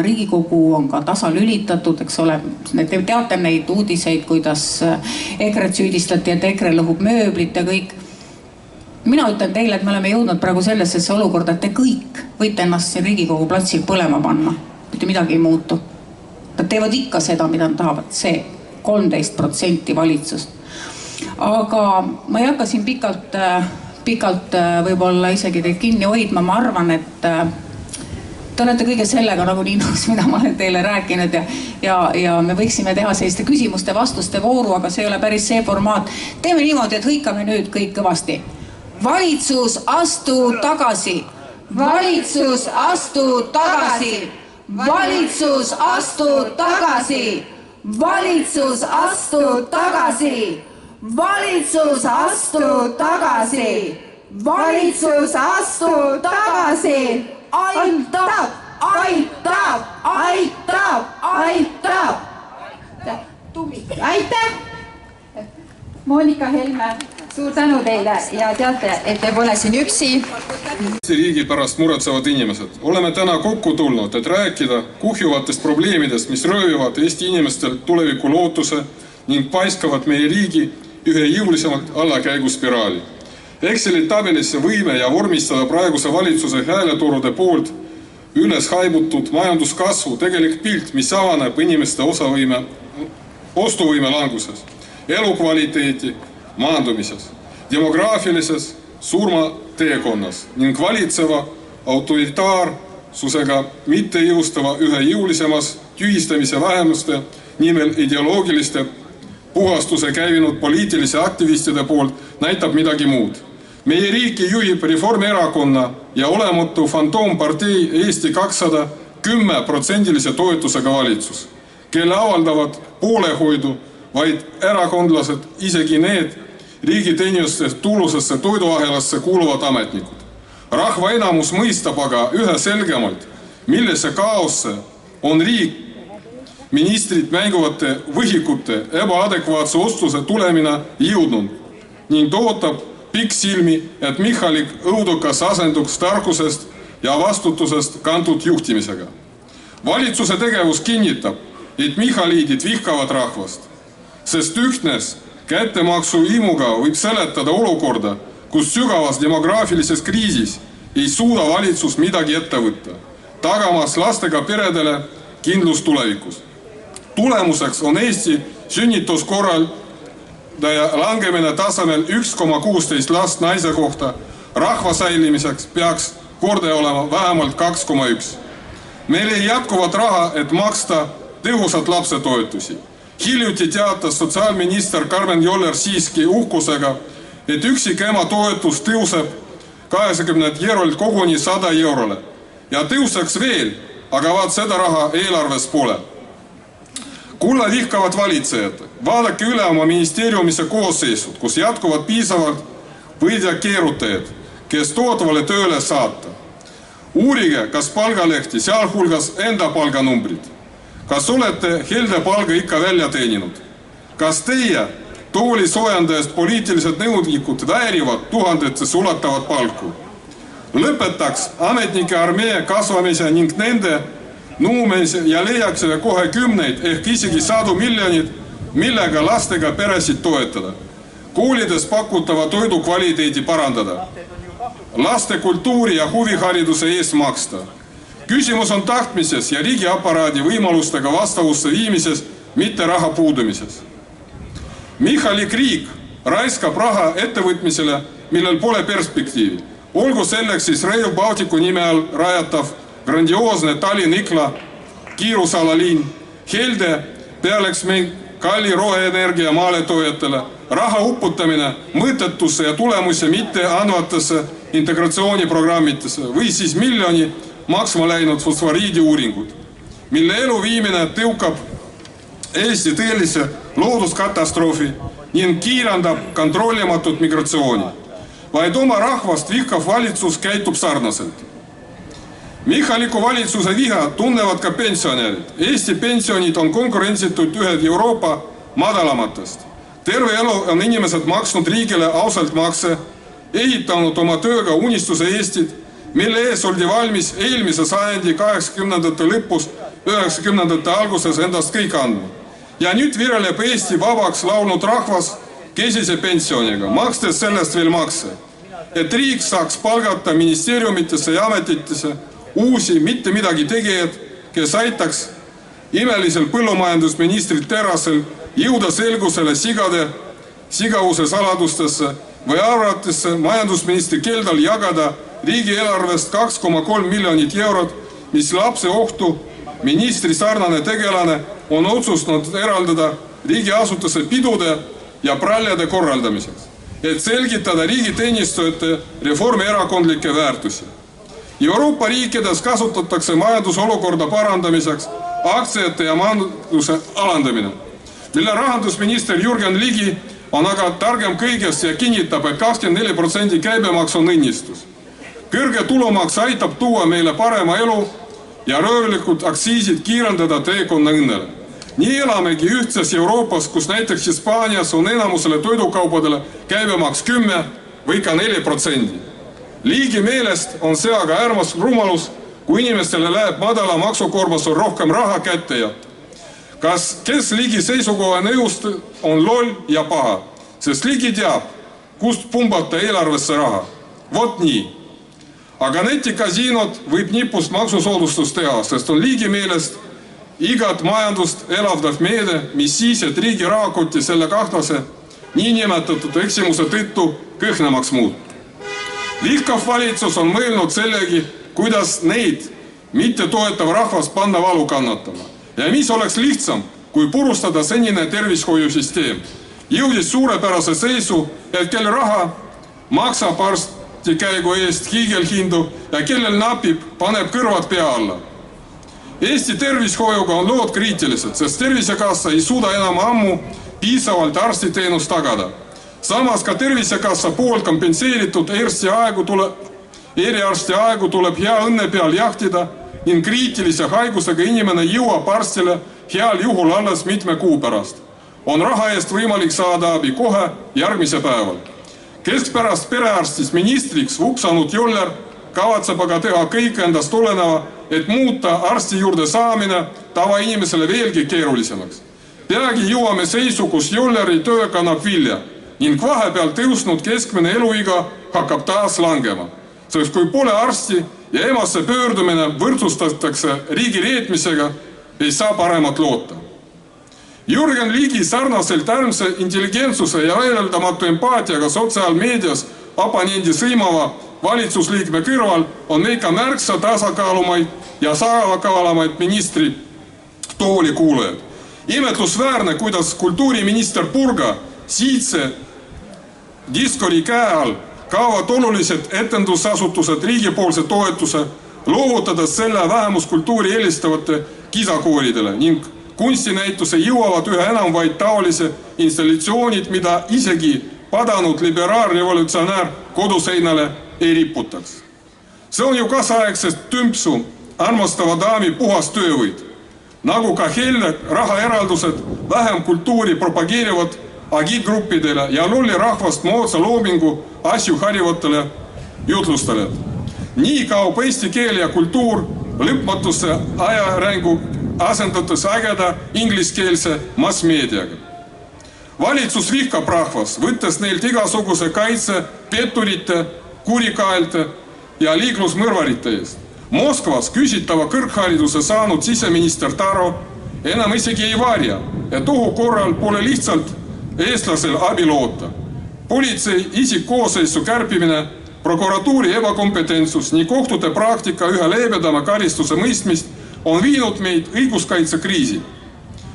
Riigikogu on ka tasalülitatud, eks ole. Te teate neid uudiseid, kuidas EKRE süüdistati, et EKRE lõhub mööblit ja kõik. Mina ütlen teile, et me oleme jõudnud praegu sellesse olukorda, et te kõik võite ennast siin Riigikogu platsil põlema panna. Mitte midagi ei muutu. Nad teevad ikka seda, mida nad tahavad. See 13% valitsust. Aga ma ei hakka siin pikalt pikalt võib-olla isegi teid kinni hoidma, ma arvan, et te olete kõige sellega nagunii nõus, mida ma olen teile rääkinud ja me võiksime teha selliste küsimuste-vastuste vooru, aga see ei ole päris see formaat. Teeme niimoodi, et hõikame nüüd kõik kõvasti. Valitsus, astu tagasi! Valitsus, astu tagasi! Valitsus, astu tagasi! Valitsus, astu tagasi! Valitsus, astu tagasi! Valitsus, astu tagasi! Aitab! Aitab! Aitab! Aitab! Tubli! aitäh! Monika Helme, suur tänu teile ja teate, et te pole siin üksi. Eesti riigi pärast muretsevad inimesed. Oleme täna kokku tulnud, et rääkida kuhjuvatest probleemidest, mis röövivad Eesti inimestel tuleviku lootuse ning paiskavad meie riigi ühe jõulisemalt allakäiguspiraali. Exceli tabelisse võime ja vormistada praeguse valitsuse hääletorude poolt üles haibutud majanduskasvu tegelik pilt, mis avaneb inimeste ostuvõime languses, elukvaliteeti maandumises, demograafilises surmateekonnas ning valitseva autoritaarsusega mitte jõustava ühe jõulisemas tühistamise vähemuste nimel ideoloogiliste puhastuse käivinud poliitilise aktivistide poolt näitab midagi muud. Meie riiki juhib Reformierakonna ja olematu fantoompartei Eesti 200 10% toetusega valitsus, kelle avaldavad poolehoidu vaid erakondlased, isegi need riigiteenistuste tulusesse toiduahelasse kuuluvad ametnikud. Rahva enamus mõistab aga ühe selgemalt, millesse kaosse on riik ministrid mänguvate võhikute ebaadekvaatse ostuse tulemina jõudnud ning ootab pikksilmi, et Michalik õudukas asenduks tarkusest ja vastutusest kantud juhtimisega. Valitsuse tegevus kinnitab, et Michaliidid vihkavad rahvast, sest ühtnes kättemaksu imuga võib seletada olukorda, kus sügavas demograafilises kriisis ei suuda valitsus midagi ette võtta, tagamas lastega peredele kindlus tulevikus. Tulemuseks on Eesti sünnituskorral langemine tasemel 1,16 last naise kohta, rahva säilimiseks peaks kordaja olema vähemalt 2,1. Meil ei jätkuvat raha, et maksta tõhusat lapsetoetusi. Hiljuti teatas sotsiaalminister Karmen Joller siiski uhkusega, et üksikema toetus tõuseb 80 eurolt koguni 100 eurole ja tõuseks veel, aga vaat seda raha eelarves pole. Kulla vihkavad valitsejad, vaadake üle oma ministeeriumise koosseisud, kus jätkuvad piisavalt võidja keerutajad, kes tootavale tööle saata. Uurige, kas palgalehti, sealhulgas enda palganumbrid. Kas olete helde palga ikka välja teeninud? Kas teie tooli soojandajast poliitilised nõudnikud väärivad tuhandetesse ulatavat palku? Lõpetaks ametnike armee kasvamise ning nende nuumemise ja leiaksime kohe kümneid ehk isegi sadu miljonid, millega lastega peresid toetada. Koolides pakutava toidu kvaliteedi parandada. Laste kultuuri ja huvihariduse eest maksta. Küsimus on tahtmises ja riigiaparaadi võimalustega vastavusse viimises, mitte raha puudumises. Michalik riik raiskab raha ettevõtmisele, millel pole perspektiivi. Olgu selleks siis Rail Balticu nime all rajatav grandioosne Tallinn-Ikla kiirusalaliin, helde pealeks meil kalli roheenergia maaletoojatele, raha uputamine mõttetusse ja tulemusi mitte andvatesse integratsiooniprogrammitesse või siis miljoni maksma läinud fosforiidi uuringud, mille elu viimine tõukab Eesti tõelise looduskatastroofi ning kiirandab kontrollimatut migratsiooni. Vaid oma rahvast vihkav valitsus käitub sarnaselt. Michaliku valitsuse viha tunnevad ka pensionärid. Eesti pensionid on konkurentsitult ühed Euroopa madalamatest. Terve elu on inimesed maksnud riigile ausalt makse, ehitanud oma tööga unistuse Eestit, mille ees oldi valmis eelmise sajandi 80. lõpus, 90. alguses endast kõik andma. Ja nüüd vireleb Eesti vabaks laulnud rahvas kesise pensioniga, makstes sellest veel makse. Et riik saaks palgata ministeeriumitesse ja ametitesse uusi mitte midagi tegijad, kes aitaks imelisel põllumajandusministrit Terrasel jõuda selgusele sigade sigavuse saladustesse või arvates majandusministri Keldal jagada riigieelarvest 2,3 miljonit eurot, mis lapse ohtu ministri sarnane tegelane on otsustanud eraldada riigiasutuse pidude ja praljade korraldamiseks, et selgitada riigiteenistujate reformierakondlikke väärtusi. Euroopa riikides kasutatakse majandusolukorda parandamiseks aktsiate ja majanduse alandamine, mille rahandusminister Jürgen Ligi on aga targem kõigest ja kinnitab, et 24% käibemaks on õnnistus. Kõrge tulumaks aitab tuua meile parema elu ja röövlikud aktsiisid kiirendada teekonna õnnele. Nii elamegi ühtses Euroopas, kus näiteks Hispaanias on enamusele toidukaupadele käibemaks 10 või ka 4%. Liigi meelest on see aga äärmas rumalus, kui inimestele läheb madala maksukoormas on rohkem raha kätte jätta. Kes Ligi seisukoha nõust on loll ja paha, sest Ligi teab, kust pumbata eelarvesse raha. Vot nii. Aga netikasiinod võib nipust maksusoodustust teha, sest on Ligi meelest igat majandust elavdav meede, mis siis, et riigi rahakoti selle kahtlase niinimetatud eksimuse tõttu kõhnemaks muutub. Vihkav valitsus on mõelnud sellegi, kuidas neid mitte toetav rahvas panna valu kannatama. Ja mis oleks lihtsam, kui purustada senine tervishoiusüsteem. Jõudis suurepärase seisu, et kel raha maksab arsti käigu eest hiigelhindu ja kellel napib, paneb kõrvad pea alla. Eesti tervishoiuga on lood kriitilised, sest Tervisekassa ei suuda enam ammu piisavalt arstiteenust tagada. Samas ka Tervisekassa poolt kompenseeritud eriarsti aegu tuleb hea õnne peal jahtida ning kriitilise haigusega inimene jõuab arstile heal juhul alles mitme kuu pärast. On raha eest võimalik saada abi kohe järgmise päeval. Keskpärast perearstist ministriks vuksanud Joller kavatseb aga teha kõik endast oleneva, et muuta arsti juurde saamine tavainimesele veelgi keerulisemaks. Peagi jõuame seisu, kus Jolleri töö kannab vilja ning vahepeal tõusnud keskmine eluiga hakkab taas langema. Sest kui pole arsti ja emasse pöördumine võrdsustatakse riigi reetmisega, ei saa paremat loota. Jürgen Ligi sarnaselt äärmse intelligentsuse ja väljendamatu empaatiaga sotsiaalmeedias oponenti sõimava valitsusliikme kõrval on meika märksa tasakaalumaid ja saavakaalamaid ministri tooli kuulajad. Imetlusväärne, kuidas kultuuriminister Purga siitse diskori käe all kaovad olulised etendusasutused riigipoolse toetuse, loovutades selle vähemuskultuuri eelistavate kisakooridele ning kunstinäituse jõuavad üha enam vaid taolise installatsioonid, mida isegi padanud liberaalrevolutsionäär koduseinale ei riputaks. See on ju kaasaegsest tümpsu armastava daami puhas töövõid, nagu ka helle rahaeraldused vähem kultuuri propageerivad agitgruppidele ja lolli rahvast moodsa loomingu asju harivatele jutlustele. Nii kaob eesti keel ja kultuur lõpmatusse ajarängu asendates ägeda ingliskeelse massmeediaga. Valitsus vihkab rahvas, võttes neilt igasuguse kaitse petturite, kurikaelte ja liiklusmõrvarite eest. Moskvas küsitava kõrghariduse saanud siseminister Taro enam isegi ei varja, et ohu korral pole lihtsalt eestlasel abi loota. Politsei isikkoosseisu kärpimine, prokuratuuri ebakompetentsus ning kohtute praktika ühe leebedama karistuse mõistmist on viinud meid õiguskaitsekriisi.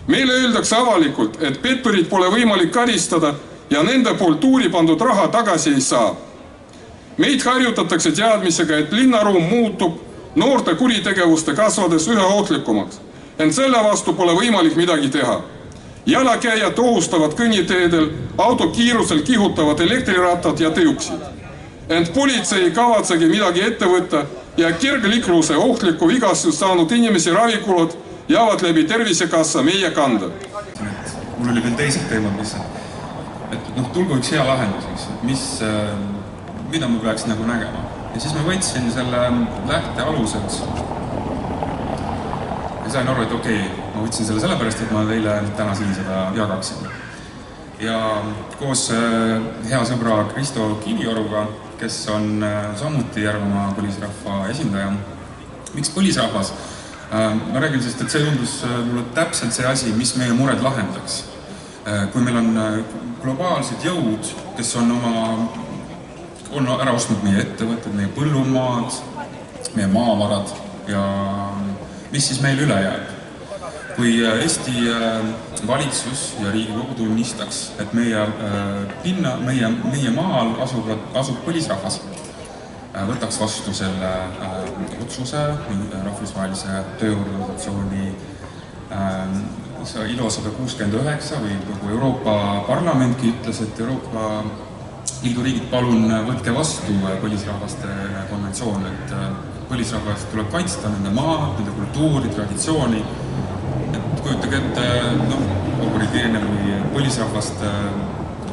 Meile öeldakse avalikult, et petturid pole võimalik karistada ja nende poolt tuuri pandud raha tagasi ei saa. Meid harjutatakse teadmisega, et linnaruum muutub noorte kuritegevuste kasvades üha ohtlikumaks, ent selle vastu pole võimalik midagi teha. Jalakäijad ohustavad kõnniteedel, autokiirusel kihutavad elektrirattad ja tõuksid. Ent politsei ei kavatsegi midagi ette võtta ja kergliikluse ohtliku vigastust saanud inimesi ravikulud jäävad läbi Tervisekassa meie kanda. Mul oli veel teised teemad, tulgu üks hea lahendus, mida ma peaks nägema. Ja siis ma võtsin selle lähte aluseks. Ja sain aru, et okei, ma võtsin selle sellepärast, et ma teile täna siin seda jagaksin. Ja koos hea sõbra Kristo Kiivioruga, kes on samuti Järvamaa põlisrahva esindaja. Miks põlisrahvas? Ma räägin sest, et see tundus mulle täpselt see asi, mis meie mured lahendaks. kui meil on globaalsed jõud, kes on ära ostnud meie ettevõtted, meie põllumaad, meie maavarad ja mis siis meil üle jääb? Kui Eesti valitsus ja Riigikogu tunnistaks, et meie maal asub põlisrahvas, võtaks vastu selle otsuse rahvusvahelise tööorganisatsiooni ILO 169 või kogu Euroopa Parlamentki ütles, et Euroopa Liidu riigid palun võtke vastu põlisrahvaste konventsioon, et põlisrahvast tuleb kaitsta, nende maa, nende kultuuri, traditsiooni. Et kujutage ette aborigeene või põlisrahvast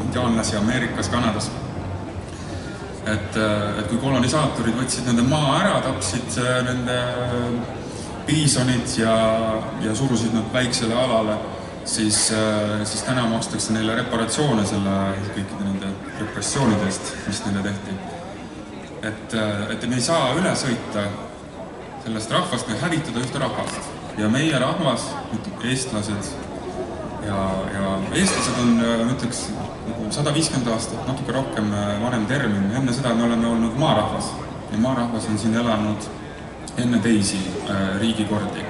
indiaanlasi Ameerikas, Kanadas. Et kui kolonisaatorid võtsid nende maa ära, tapsid nende piisonid ja surusid nad väiksele alale, siis täna makstakse neile reparatsioone selle kõikide nende repressioonidest, mis neile tehti. Et me ei saa üle sõita sellest rahvast või hävitada ühte rahvast. Ja meie rahvas, eestlased ja eestlased on, ütleks, 150 aastat, natuke rohkem vanem termin. Enne seda me oleme olnud maarahvas ja maarahvas on siin elanud enne teisi riigikordi.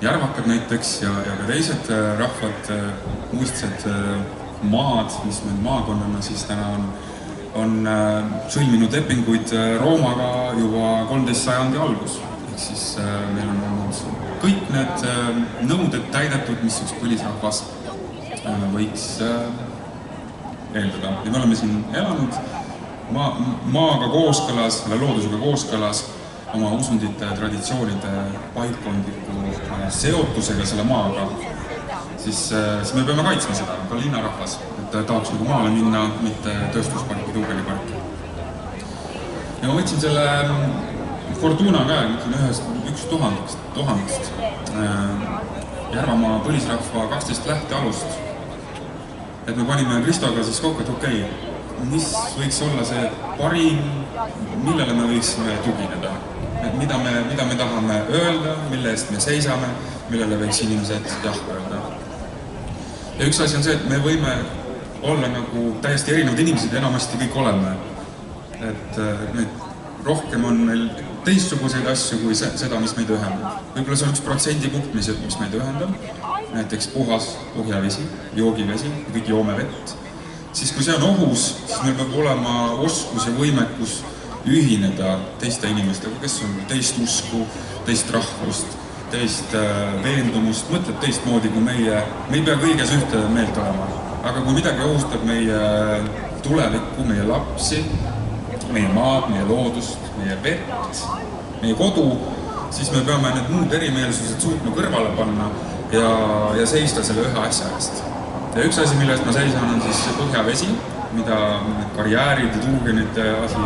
Järvakad näiteks ja ka teised rahvad, muistsed maad, mis meil maakonnana siis täna on sõlminud lepinguid Roomaga juba 13. sajandi algus. Ehk siis meil on olnud kõik need nõuded täidetud, mis üks põlisrahvas võiks eeldada. Ja me oleme siin elanud maaga kooskõlas, loodusega kooskõlas, oma usundite, traditsioonide, paikkondliku seotusega selle maaga, siis me peame kaitsma seda, ka linnarahvas, et tahaks nagu maale minna, mitte tööstusparki, tuugeniparki. Ja ma võtsin selle Fortuna ka, üks tuhandest Järvamaa põlisrahva 12 lähtealust. Et me panime Kristoga siis kokku, et okei, mis võiks olla see parim, millele me võiksime tugineda. Et mida me tahame öelda, mille eest me seisame, millele võiks inimesed jah öelda. Ja üks asi on see, et me võime olla nagu täiesti erinevad inimesed ja enamasti kõik oleme. Et rohkem on meil teistsuguseid asju kui seda, mis meid ühendab. Võib-olla see on üks protsendipunkt, mis meid ühendab. Näiteks puhas põhjavesi, joogivesi, kõik joome vett. Siis kui see on ohus, siis meil peab olema oskus ja võimekus ühineda teiste inimestega, kes on teist usku, teist rahvust, teist veendumust, mõtleb teistmoodi kui meie. Me ei pea kõiges ühte meelt olema. Aga kui midagi ohustab meie tulevikku, meie lapsi, meie maad, meie loodust, meie vett, meie kodu, siis me peame need muud erimeelsused suutma kõrvale panna ja seista selle ühe asja eest. Ja üks asi, mille eest ma seisan, on siis põhjavesi, mida karjäärid ja tuugenite asi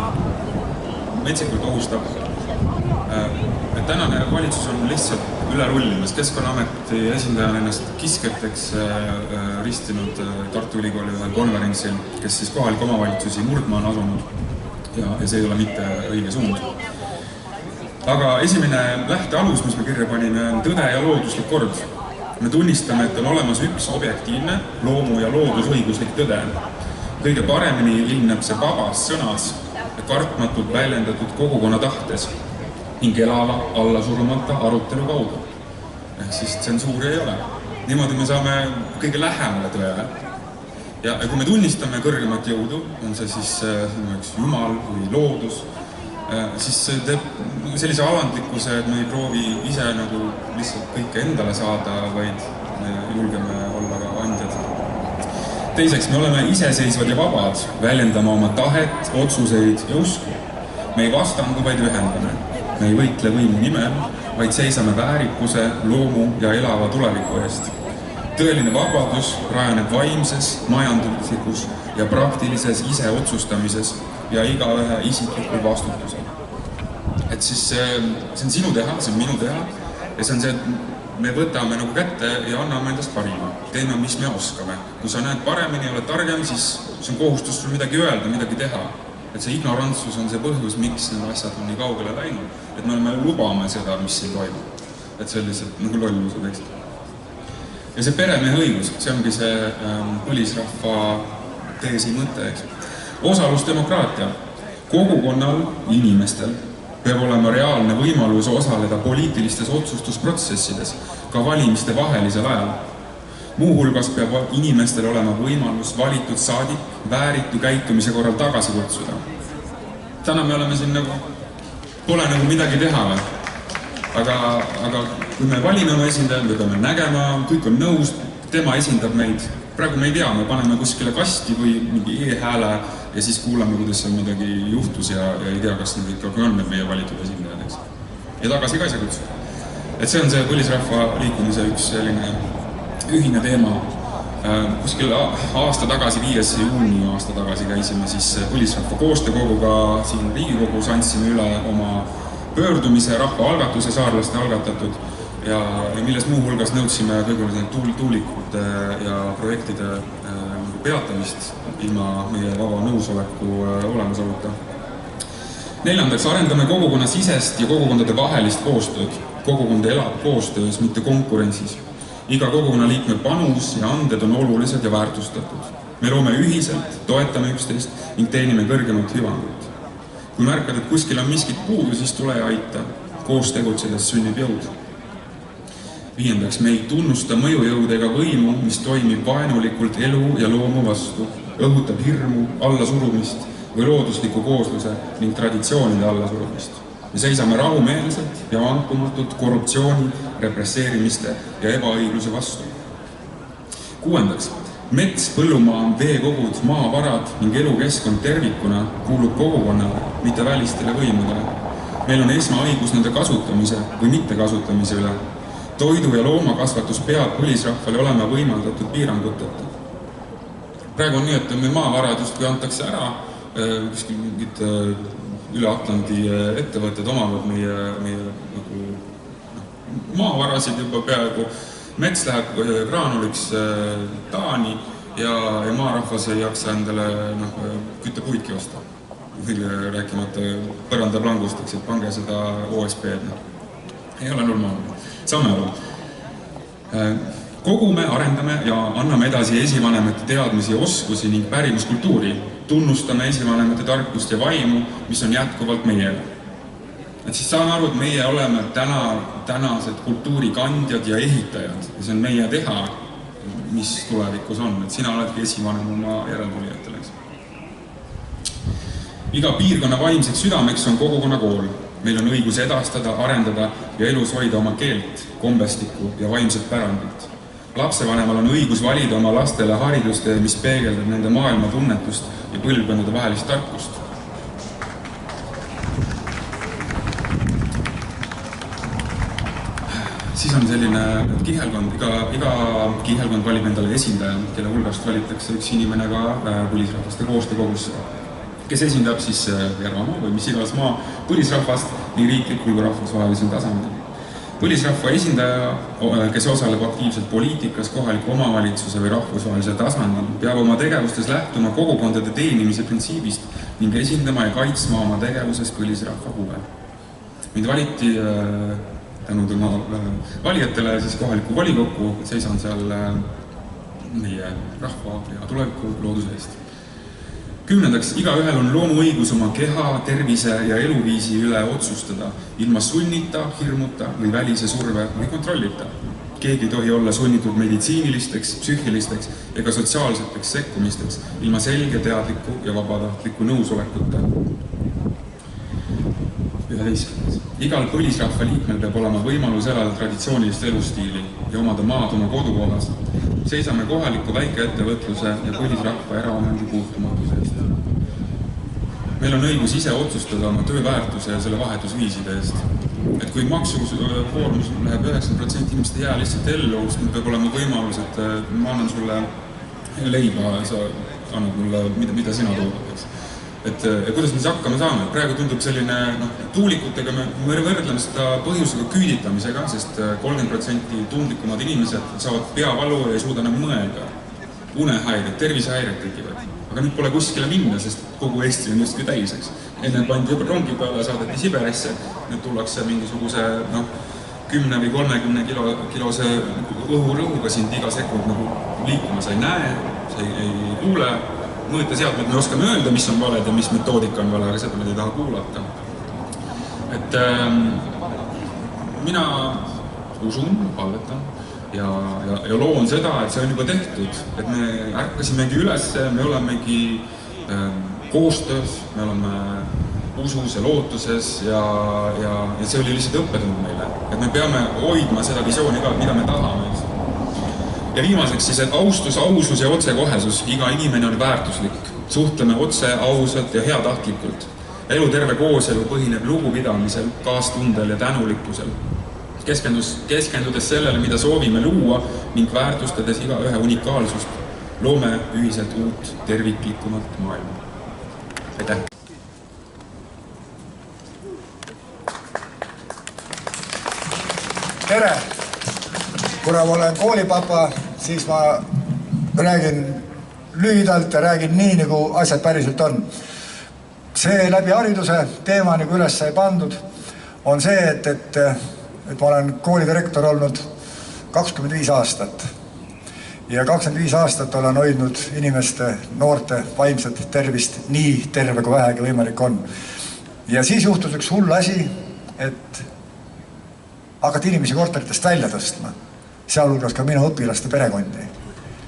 metsikult ohustab. Tänane valitsus on lihtsalt üle rullimas. Keskkonnaameti esindaja on ennast kisketeks ristinud Tartu Ülikooli ühel konverentsil, kes siis kohaliku omavalitsusi murdma on asunud. Ja see ei ole mitte õige suund. Aga esimene lähtealus, mis me kirja panime, on tõde ja looduslik kord. Me tunnistame, et on olemas üks objektiivne loomu- ja loodusõiguslik tõde. Kõige paremini ilmneb see vabas sõnas ja kartmatult väljendatud kogukonna tahtes ning elava allasurumata arutelu kaudu. Ehk siis tsensuuri ei ole. Niimoodi me saame kõige lähemale tõele. Ja kui me tunnistame kõrgemat jõudu, on see siis Jumal või loodus, siis see teeb sellise alandlikkuse, et me ei proovi ise nagu lihtsalt kõike endale saada, vaid me julgeme olla ka andjad. Teiseks, me oleme iseseisvad ja vabad, väljendama oma tahet, otsuseid ja usku. Me ei vastandu, vaid ühendame. Me ei võitle võimu nimel, vaid seisame väärikuse, loomu ja elava tuleviku eest. Tõeline vabadus rajaneb vaimses, majanduslikus ja praktilises ise otsustamises ja igaühe isiklikul vastutusel. Et siis see on sinu teha, see on minu teha ja see on see, et me võtame nagu kätte ja anname endast parima. Teeme, mis me oskame. Kui sa näed paremini, oled targem, siis see on kohustus sul midagi öelda, midagi teha. Et see ignorantsus on see põhjus, miks need asjad on nii kaugele läinud. Et me lubame seda, mis siin toimub. Et see on lihtsalt nagu lolluse tekst. Ja see peremehe õigus, see ongi see põlisrahva teesi mõte, eks. Osalusdemokraatia. Kogukonnal, inimestel peab olema reaalne võimalus osaleda poliitilistes otsustusprotsessides, ka valimiste vahelisel ajal. Muuhulgas peab inimestel olema võimalus valitud saadik vääritu käitumise korral tagasi kutsuda. Täna me oleme siin pole midagi teha. Aga kui me valime oma esindajad, me peame nägema, kõik on nõus, tema esindab meid. Praegu me ei tea, me paneme kuskile kasti või mingi e-hääle ja siis kuulame, kuidas seal midagi juhtus ja ei tea, kas need ikkagi on meie valitud esindajad, eks. Ja tagasi ka ei saa kutsuda. Et see on see põlisrahva liikumise üks selline ühine teema. Kuskil aasta tagasi, 5. juuni aasta tagasi käisime siis põlisrahva koostöökoguga siin Riigikogus, andsime üle oma pöördumise rahvaalgatuse, saarlaste algatatud ja milles muuhulgas nõudsime kõigepealt tuulikute ja projektide peatamist ilma meie vaba nõusoleku olemasoluta. 4. arendame kogukonna sisest ja kogukondade vahelist koostööd. Kogukond elab koostöös, mitte konkurentsis. Iga kogukonna liikme panus ja anded on olulised ja väärtustatud. Me loome ühiselt, toetame üksteist ning teenime kõrgemat hüvangut. Kui märkad, et kuskil on miskit puudu, siis tule ja aita. Koos tegutsedes sünnib jõud. 5. me ei tunnusta mõjujõude ega võimu, mis toimib vaenulikult elu ja loomu vastu, õhutab hirmu, allasurumist või loodusliku koosluse ning traditsioonide allasurumist. Me seisame rahumeelselt ja vankumatult korruptsiooni, represseerimiste ja ebaõigluse vastu. 6. Mets, põllumaa, veekogud, maavarad ning elukeskkond tervikuna kuulub kogukonnale, mitte välistele võimudele. Meil on esmaõigus nende kasutamise või mittekasutamise üle. Toidu ja loomakasvatus peab põlisrahvale olema võimaldatud piiranguteta. Praegu on nii, et me maavarad justkui antakse ära, kuskil mingid üle Atlandi ettevõtted omavad meie maavarasid juba peaaegu. Mets läheb graanuliks Taani ja maarahvas ei jaksa endale küttepuidki osta. Rääkimata põrandaplangusteks, et pange seda OSP-d. Ei ole normaalne. Saame aru. Kogume, arendame ja anname edasi esivanemate teadmisi ja oskusi ning pärimuskultuuri. Tunnustame esivanemate tarkust ja vaimu, mis on jätkuvalt meiele. Et siis saame aru, et meie oleme tänased kultuurikandjad ja ehitajad. Ja see on meie teha, mis tulevikus on. Et sina oledki esivanem oma järeltulijatele. Iga piirkonna vaimseks südameks on kogukonna kool. Meil on õigus edastada, arendada ja elus hoida oma keelt, kombestikku ja vaimset pärandit. Lapsevanemal on õigus valida oma lastele hariduste, mis peegeldab nende maailma tunnetust ja põlvkondade vahelist tarkust. Siis on selline kihelkond, iga kihelkond valib endale esindaja, kelle hulgast valitakse üks inimene ka põlisrahvaste koostöökogusse, kes esindab siis Järvamaa või mis iganes maa põlisrahvast nii riiklikul kui rahvusvahelisel tasandil. Põlisrahva esindaja, kes osaleb aktiivselt poliitikas, kohaliku omavalitsuse või rahvusvahelisel tasandil, peab oma tegevustes lähtuma kogukondade teenimise printsiibist ning esindama ja kaitsma oma tegevuses põlisrahva huve. Mind valiti tänu tema valijatele siis kohaliku volikokku, seisan seal meie rahva ja tuleviku looduse eest. 10. igaühel on loomuõigus oma keha, tervise ja eluviisi üle otsustada, ilma sunnita, hirmuta või välise surve või kontrollita. Keegi ei tohi olla sunnitud meditsiinilisteks, psüühilisteks ega sotsiaalseteks sekkumisteks, ilma selge, teadliku ja vabatahtliku nõusolekuta. 11. Igal põlisrahva liikmel peab olema võimalus elada traditsioonilist elustiili ja omada maad oma kodukohas. Seisame kohaliku väikeettevõtluse ja põlisrahva eraomandi puutumatuse eest. Meil on õigus ise otsustada oma tööväärtuse ja selle vahetusviiside eest. Et kui maksukoormus läheb 90% inimeste jää lihtsalt ellu, siis meil peab olema võimalus, et ma annan sulle leiba ja sa annad mulle, mida sina toodad. Et kuidas me siis hakkama saame? Praegu tundub selline, tuulikutega me võrdleme seda põhjusega küüditamisega, sest 30% tundlikumad inimesed saavad peavalu ja ei suuda enam mõelda. Unehäired, tervisehäired tekivad. Aga nüüd pole kuskile minna, sest kogu Eesti on justkui täiseks. Enne pandi juba rongi peale, saadeti Siberisse, nüüd tullakse mingisuguse 10 või 30 kilose õhurõhuga sind iga sekund nagu liikuma, sa ei näe, sa ei kuule, mõõteseadmed me oskame öelda, mis on valed ja mis metoodika on vale, aga seda me ei taha kuulata. Et mina usun, palvetan ja loon seda, et see on juba tehtud, et me ärkasimegi üles, me olemegi koostöös, me oleme usus ja lootuses ja see oli lihtsalt õppetund meile, et me peame hoidma seda visiooni ka, mida me tahame. Ja viimaseks siis, et austus, ausus ja otsekohesus, iga inimene on väärtuslik, suhtleme otse, ausalt ja heatahtlikult. Eluterve kooselu põhineb lugupidamisel, kaastundel ja tänulikkusel. Keskendudes sellele, mida soovime luua ning väärtustades iga ühe unikaalsust, loome ühiselt uut terviklikumat maailma. Aitäh! Tere! Kuna ma olen koolipapa, siis ma räägin lühidalt ja räägin nii, nagu asjad päriselt on. See läbi hariduse teema, nagu üles sai pandud, on see, et ma olen koolidirektor olnud 25 aastat. Ja 25 aastat olen hoidnud inimeste, noorte, vaimset tervist nii terve, kui vähegi võimalik on. Ja siis juhtus üks hull asi, et hakati inimesi korteritest välja tõstma, sealhulgas ka minu õpilaste perekondi.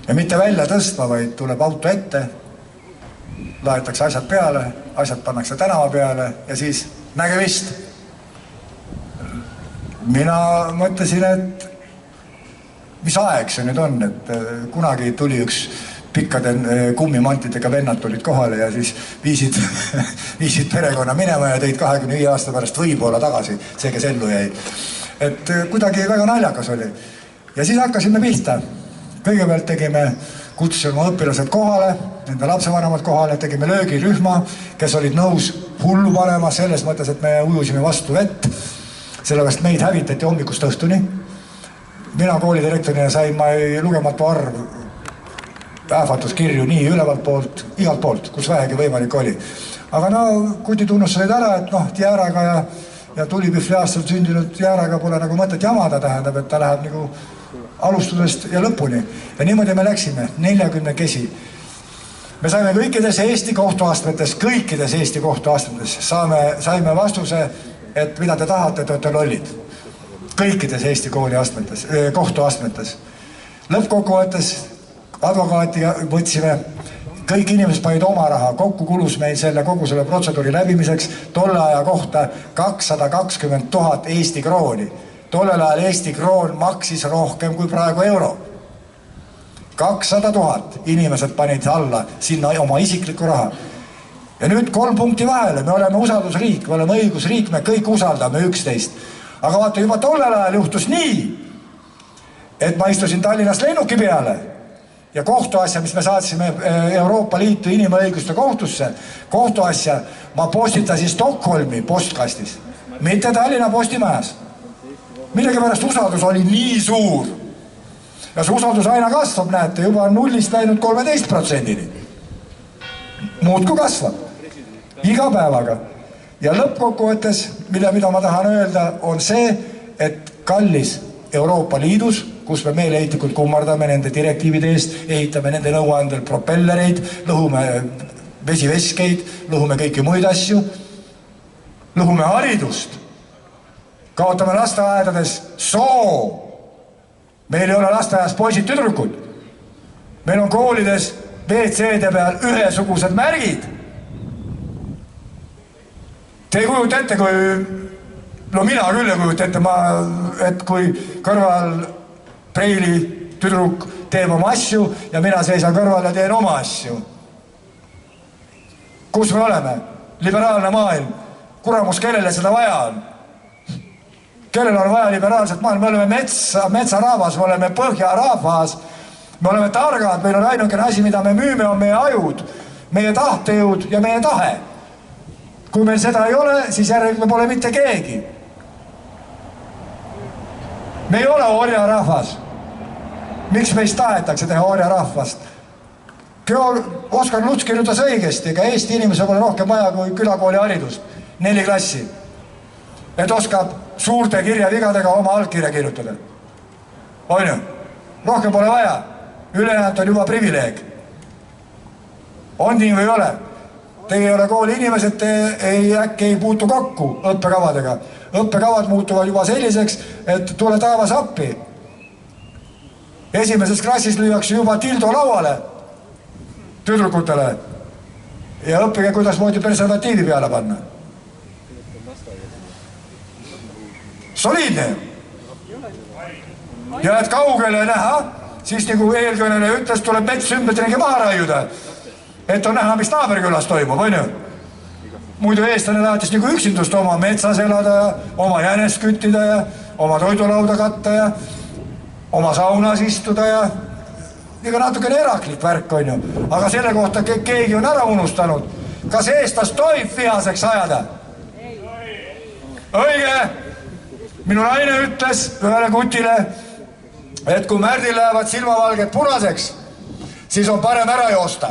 Ja mitte välja tõstma, vaid tuleb auto ette, laetakse asjad peale, asjad pannakse tänava peale ja siis nägemist. Mina mõtlesin, et mis aeg see nüüd on, et kunagi tuli üks pikkade kummimantidega vennad tulid kohale ja siis viisid perekonna minema ja tõid 25 aasta pärast võib-olla tagasi, see, kes ellu jäi. Et kuidagi väga naljakas oli. Ja siis hakkasime pihta. Kõigepealt tegime kutsusime õpilased kohale, nende lapsevanemad kohale, tegime löögirühma, kes olid nõus hullu panema selles mõttes, et me ujusime vastu vett, sellepärast meid hävitati hommikust õhtuni. Mina koolidirektorina sain lugematu arv ähvatuskirju nii ülevalt poolt, igalt poolt, kus vähegi võimalik oli. Aga no kuti tunnustasid ära, et Jääraga ja tulipühvli aastal sündinud Jääraga pole nagu mõtet jamada, tähendab, et ta läheb nagu alustusest ja lõpuni. Ja niimoodi me läksime 40 kesi. Me saime kõikides Eesti kohtuastmetes saime vastuse, et mida te tahate, te olete lollid. Kõikides Eesti kohtuastmetes. Lõppkokkuvõttes advokaati võtsime, kõik inimesed panid oma raha, kokku kulus meil kogu selle protseduuri läbimiseks tolle aja kohta 220 000 Eesti krooni. Tollel ajal Eesti kroon maksis rohkem kui praegu euro. 200 000 inimesed panid alla sinna oma isiklikku raha. Ja nüüd 3 punkti vahele, me oleme usaldusriik, me oleme õigusriik, me kõik usaldame üksteist. Aga vaata, juba tollel ajal juhtus nii, et ma istusin Tallinnast lennuki peale ja kohtuasja, mis me saatsime Euroopa Liitu inimõiguste kohtusse, kohtuasja ma postitasin Stockholmi postkastis, mitte Tallinna Postimajas. Millegi pärast usaldus oli nii suur. Ja see usaldus aina kasvab, näete, juba on 0-st läinud 13%-ni. Muudku kasvab. Iga päevaga. Ja lõppkokkuvõttes, mida ma tahan öelda, on see, et kallis Euroopa Liidus, kus me meeleheitlikult kummardame nende direktiivide eest, ehitame nende nõuandel propellereid, lõhume vesiveskeid, lõhume kõiki muid asju, lõhume haridust, kaotame lasteaedades soo. Meil ei ole lasteaias poisid tüdrukud. Meil on koolides WC-de peal ühesugused märgid. Te ei kujuta ette, mina küll ei kujuta ette, et kui kõrval preili tüdruk teeb oma asju ja mina seisan kõrval ja teen oma asju. Kus me oleme? Liberaalne maailm. Kuramus, kellele seda vaja on? Kellel on vaja liberaalset maailma? Me oleme metsarahvas, me oleme põhjarahvas, me oleme targad, meil on ainukene asi, mida me müüme, on meie ajud, meie tahtejõud ja meie tahe. Kui meil seda ei ole, siis järelikult me pole mitte keegi. Me ei ole orjarahvas. Miks meist tahetakse teha orjarahvast? Oskar Luts kirjutas õigesti, ega Eesti inimese pole rohkem vaja kui külakooli haridust. 4 klassi. et oskab suurte kirjavigadega oma allkirja kirjutada. On ju? Rohkem pole vaja. Ülejäänud on juba privileeg. On nii või ei ole? Teie ei ole kooli inimesed, te äkki ei puutu kokku õppekavadega. Õppekavad muutuvad juba selliseks, et tule taevas appi. Esimeses klassis lüüakse juba tildo lauale tüdrukutele ja õppige, kuidas moodi preservatiivi peale panna. Soliidne. Ja et kaugele näha, siis nagu eelkõneleja ütles, tuleb mets ümbertringi maha raiuda, et on näha, mis naaberkülas toimub, on ju? Muidu eestlane tahtis nagu üksindust oma metsas elada ja oma jänest küttida ja oma toidulauda katta ja oma saunas istuda ja ega natukene eraklik värk on ju. Aga selle kohta keegi on ära unustanud. Kas eestlast tohib vihaseks ajada? Õige! Minu naine ütles ühele kutile, et kui Märdil lähevad silmavalged punaseks, siis on parem ära joosta.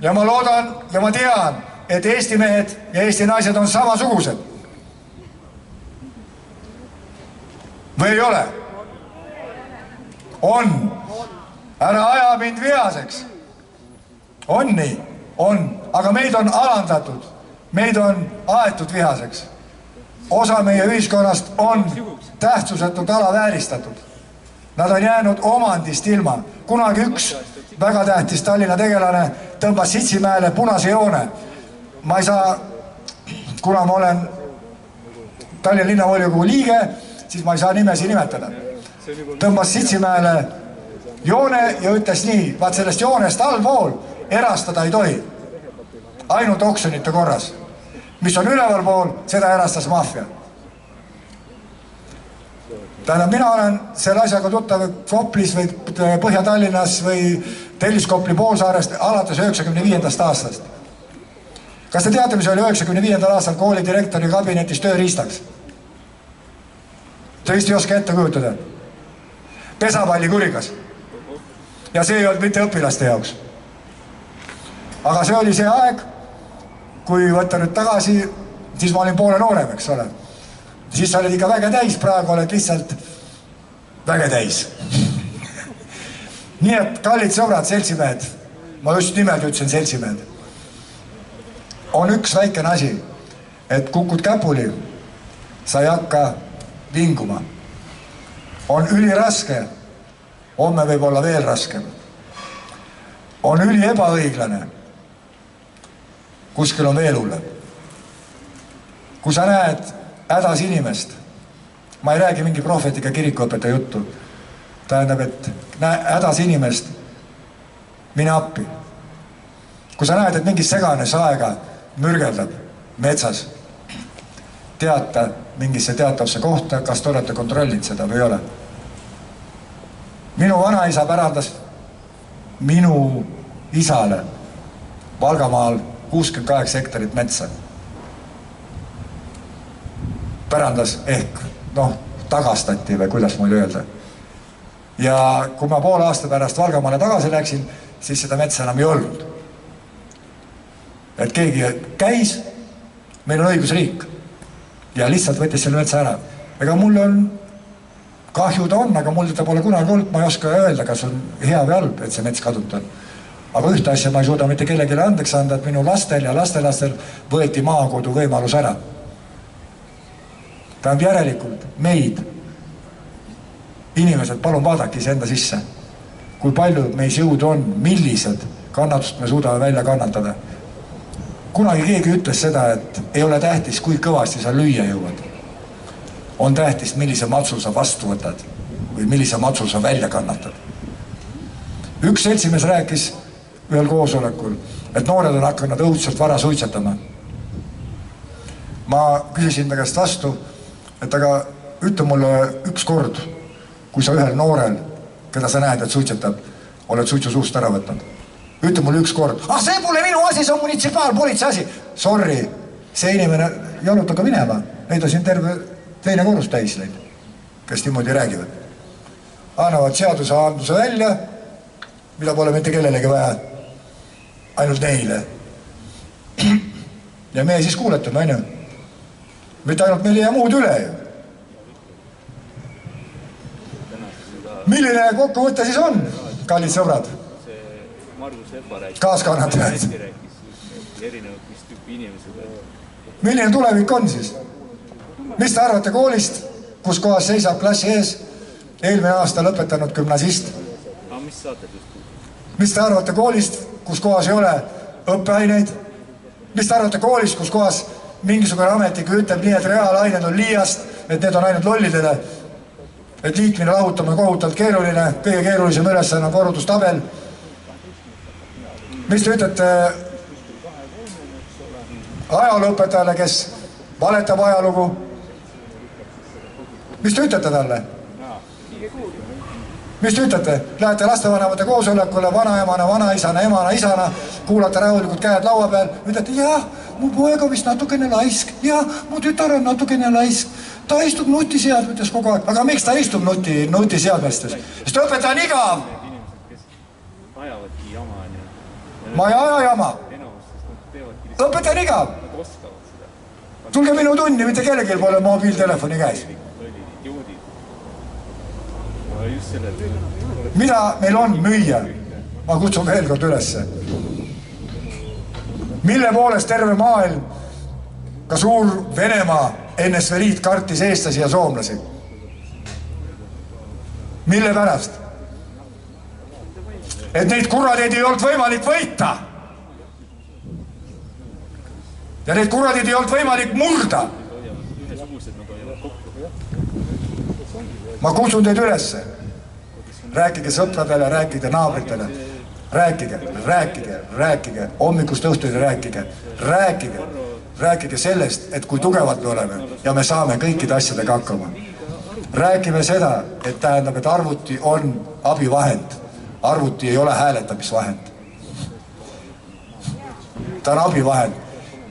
Ja ma loodan ja ma tean, et Eesti mehed ja Eesti naised on samasugused. Või ei ole? On. Ära aja mind vihaseks. On nii? On. Aga meid on alandatud. Meid on aetud vihaseks. Osa meie ühiskonnast on tähtsusetult alavääristatud. Nad on jäänud omandist ilma. Kunagi üks väga tähtis Tallinna tegelane tõmbas Sitsimäele punase joone. Ma ei saa, kuna ma olen Tallinna linnavolikogu liige, siis ma ei saa nimesi nimetada. Tõmbas Sitsimäele joone ja ütles nii, vaat sellest joonest allpool erastada ei tohi. Ainult oksjonite korras. Mis on üleval pool, seda erastas maffia. Tähendab, mina olen selle asjaga tuttav Koplis või Põhja-Tallinnas või Telliskopli poolsaarest alates 95. aastast. Kas te teate, mis oli 95. aastal kooli direktori kabinetis tööriistaks? Te vist ei oska ette kujutada. Pesapallikurikas. Ja see ei olnud mitte õpilaste jaoks. Aga see oli see aeg, kui võtta nüüd tagasi, siis ma olin poole noorem, eks ole. Siis sa olid ikka väge täis, praegu oled lihtsalt väge täis. Nii et kallid sõbrad, seltsimehed, ma just nimelt ütlesin seltsimehed, on üks väikene asi, et kukud käpuli, sa ei hakka vinguma. On üliraske, homme võib olla veel raskem. On üli ebaõiglane, kuskil on veel hullem. Kui sa näed hädas inimest, ma ei räägi mingi prohvetika kirikuõpetaja juttu, tähendab, et hädas inimest, mine appi. Kui sa näed, et mingi segane saega mürgeldab metsas, teata mingisse teatavsse kohta, kas te olete kontrollinud seda või ei ole. Minu vanaisa pärandas minu isale Valgamaal 68 hektarit metsa. Pärandas ehk, tagastati või kuidas mulle öelda. Ja kui ma poole aasta pärast Valgamaale tagasi läksin, siis seda metsa enam ei olnud. Et keegi käis, meil on õigusriik ja lihtsalt võttis selle metsa ära. Ega mul on kahju ta on, aga mul ta pole kunagi olnud, ma ei oska öelda, kas on hea või halb, et see mets kadunud on. Aga ühte asja ma ei suuda mitte kellegile andeks anda, et minu lastel ja lastelastel võeti maakodu võimalus ära. Tähendab järelikult meid, inimesed, palun vaadake ise enda sisse, kui palju meis jõudu on, millised kannatust me suudame välja kannatada. Kunagi keegi ütles seda, et ei ole tähtis, kui kõvasti sa lüüa jõuad. On tähtis, millise matsu sa vastu võtad või millise matsu sa välja kannatad. Üks seltsimees rääkis ühel koosolekul, et noored on hakanud õudselt vara suitsetama. Ma küsisin ta käest vastu, et aga ütle mulle üks kord, kui sa ühel noorel, keda sa näed, et suitsetab, oled suitsu suust ära võtnud. Ütle mulle üks kord, see pole minu asi, see on munitsipaalpolitsei asi. Sorry, see inimene jalutage minema, neid on siin terve teine korrus täis neid, kes niimoodi räägivad. Annavad seaduseandluse välja, mida pole mitte kellelegi vaja, ainult neile. Ja meie siis kuuletame, on ju. mitte ainult meil ei jää muud üle ju. Milline kokkuvõte siis on, kallid sõbrad? Kaaskannatajad. Milline tulevik on siis? Mis te arvate koolist, kus kohas seisab klassi ees eelmine aasta lõpetanud gümnasist? Mis te arvate koolist, kus kohas ei ole õppeaineid? Mis te arvate koolist, kus kohas mingisugune ametnik ütleb nii, et reaalained on liiast, et need on ainult lollidele, et liitmine lahutama kohutavalt keeruline, kõige keerulisem ülesanne on korrutustabel. Mis te ütlete ajalooõpetajale, kes valetab ajalugu? Mis te ütlete talle? Mis te ütlete? Lähete lastevanemate koosolekule vanaemana, vanaisana, emana, isana, kuulate rahulikult käed laua peal, ütlete, jah, mu poeg on vist natukene laisk, jah, mu tütar on natukene laisk, ta istub nutiseadmetes kogu aeg. Aga miks ta istub nutiseadmetes? Sest õpetaja on igav. Ma ei aja jama. Õpetaja on igav. Tulge minu tunni, mitte kellelgi pole mobiiltelefoni käes. Mida meil on müüa? Ma kutsun veel kord ülesse. Mille poolest terve maailm, ka suur Venemaa NSV Liit kartis eestlasi ja soomlasi? Mille pärast? Et neid kurradeid ei olnud võimalik võita. Ja neid kurradeid ei olnud võimalik murda. Ma kutsun teid ülesse. Rääkige sõpradele, rääkige naabritele. Rääkige. Hommikust õhtuni rääkige sellest, et kui tugevad me oleme ja me saame kõikide asjadega hakkama. Räägime seda, et tähendab, et arvuti on abivahend. Arvuti ei ole hääletamisvahend. Ta on abivahend.